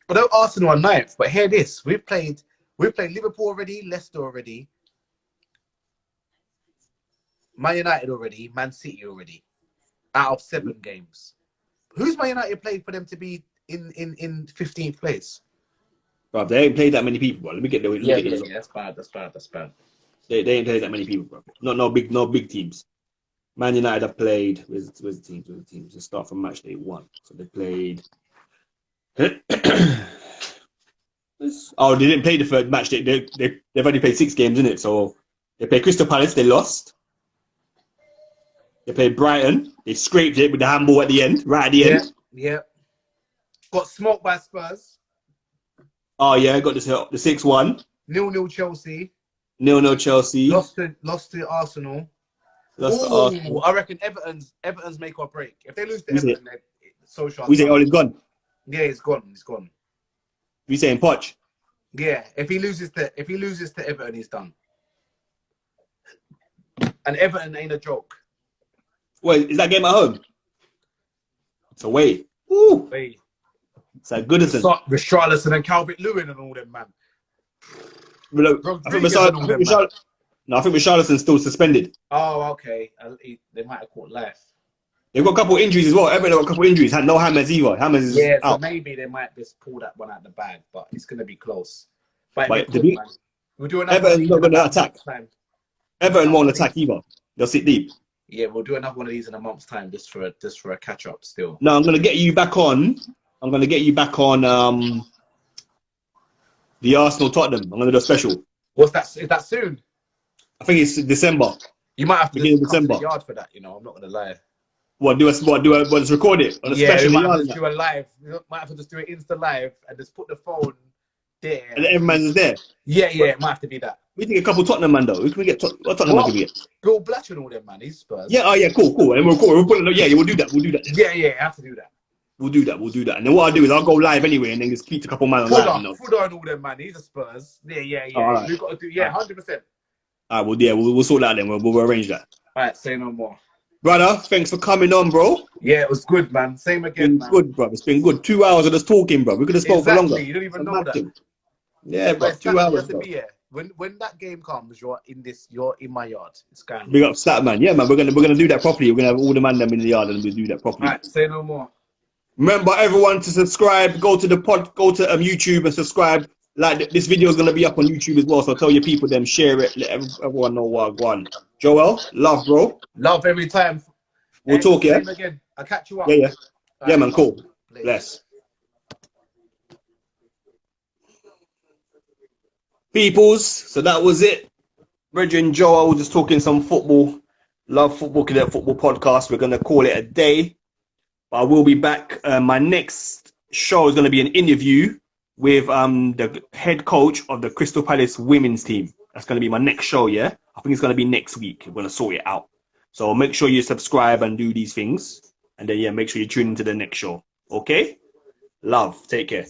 Although Arsenal are ninth, but hear this: we've played Liverpool already, Leicester already, Man United already, Man City already, out of 7 games. Who's Man United played for them to be in 15th place? Bro, they ain't played that many people, bro. Let me get the Yeah, that's bad. They ain't played that many people, bro. No big teams. Man United have played. Where's the teams? Where's the teams? Let's start from match day 1. So they played. Oh, they didn't play the third match. They've only played 6 games, innit? So they played Crystal Palace. They lost. They played Brighton. They scraped it with the handball at the end, right at the end. Yeah. Got smoked by Spurs. Oh yeah, got the 6-1. 0-0 Chelsea. 0-0 Chelsea. Lost to Arsenal. Arsenal. I reckon Everton's make or break. If they lose to Everton, social. We say, oh, it's gone. Yeah, it's gone. We saying Poch. Yeah, if he loses to Everton, he's done. And Everton ain't a joke. Wait, is that game at home? It's away. Woo! Wait. It's like Goodison. Richarlison and Calvert-Lewin and all them, man. I think Richarlison's still suspended. Oh, okay. They might have caught life. They've got a couple of injuries as well. Everton got a couple of injuries. Had no Hammers either. Hammers is so out. maybe they might just pull that one out of the bag, but it's going to be close. But we'll do another Everton's not going to attack. Everton won't attack either. They'll sit deep. Yeah, we'll do another one of these in a month's time, just for a catch up. Still. No, I'm going to get you back on. The Arsenal Tottenham. I'm going to do a special. What's that? Is that soon? I think it's December. You might have to Beginning come to December. the yard for that. I'm not going to lie. Let's record it on a special. We might have to do a live. We might have to just do an Insta live and just put the phone there. And everyone's there. Yeah, it might have to be that. We can get a couple Tottenham man though. Who can we get? What Tottenham man can we get? Bill Blatch and all them, man. He's Spurs. Yeah, cool. And we'll put it. Yeah, we'll do that. Yeah, I have to do that. We'll do that. And then what I'll do is I'll go live anyway and then just speak to a couple man on live. Footer and all them, man. He's a Spurs. Yeah. All right. We've got to do, 100%. All right, we'll sort that then. We'll arrange that. All right, say no more. Brother, thanks for coming on, bro. Yeah, it was good, man. Same again, man. Good, bro. It's been good. 2 hours of us talking, bro. We could have spoke for longer. You don't even know that. Yeah, bro. 2 hours, bro. When that game comes, you're in my yard. It's kind. Big up Stat, man. Yeah, man. We're gonna do that properly. We're gonna have all the man them in the yard and we'll do that properly. All right, say no more. Remember, everyone, to subscribe. Go to YouTube and subscribe. Like this video is gonna be up on YouTube as well. So tell your people, them share it. Let everyone know what I want. Joel, love, bro. Love every time. We'll talk, yeah. Again. I'll catch you up. Yeah. All yeah, man. Cool. Bless. Peoples, so that was it. Bridget and Joel just talking some football. Love Football Cadet Football Podcast. We're going to call it a day. But I will be back. My next show is going to be an interview with the head coach of the Crystal Palace women's team. That's going to be my next show, yeah? I think it's going to be next week. We're going to sort it out. So make sure you subscribe and do these things. And then, yeah, make sure you tune into the next show. Okay? Love. Take care.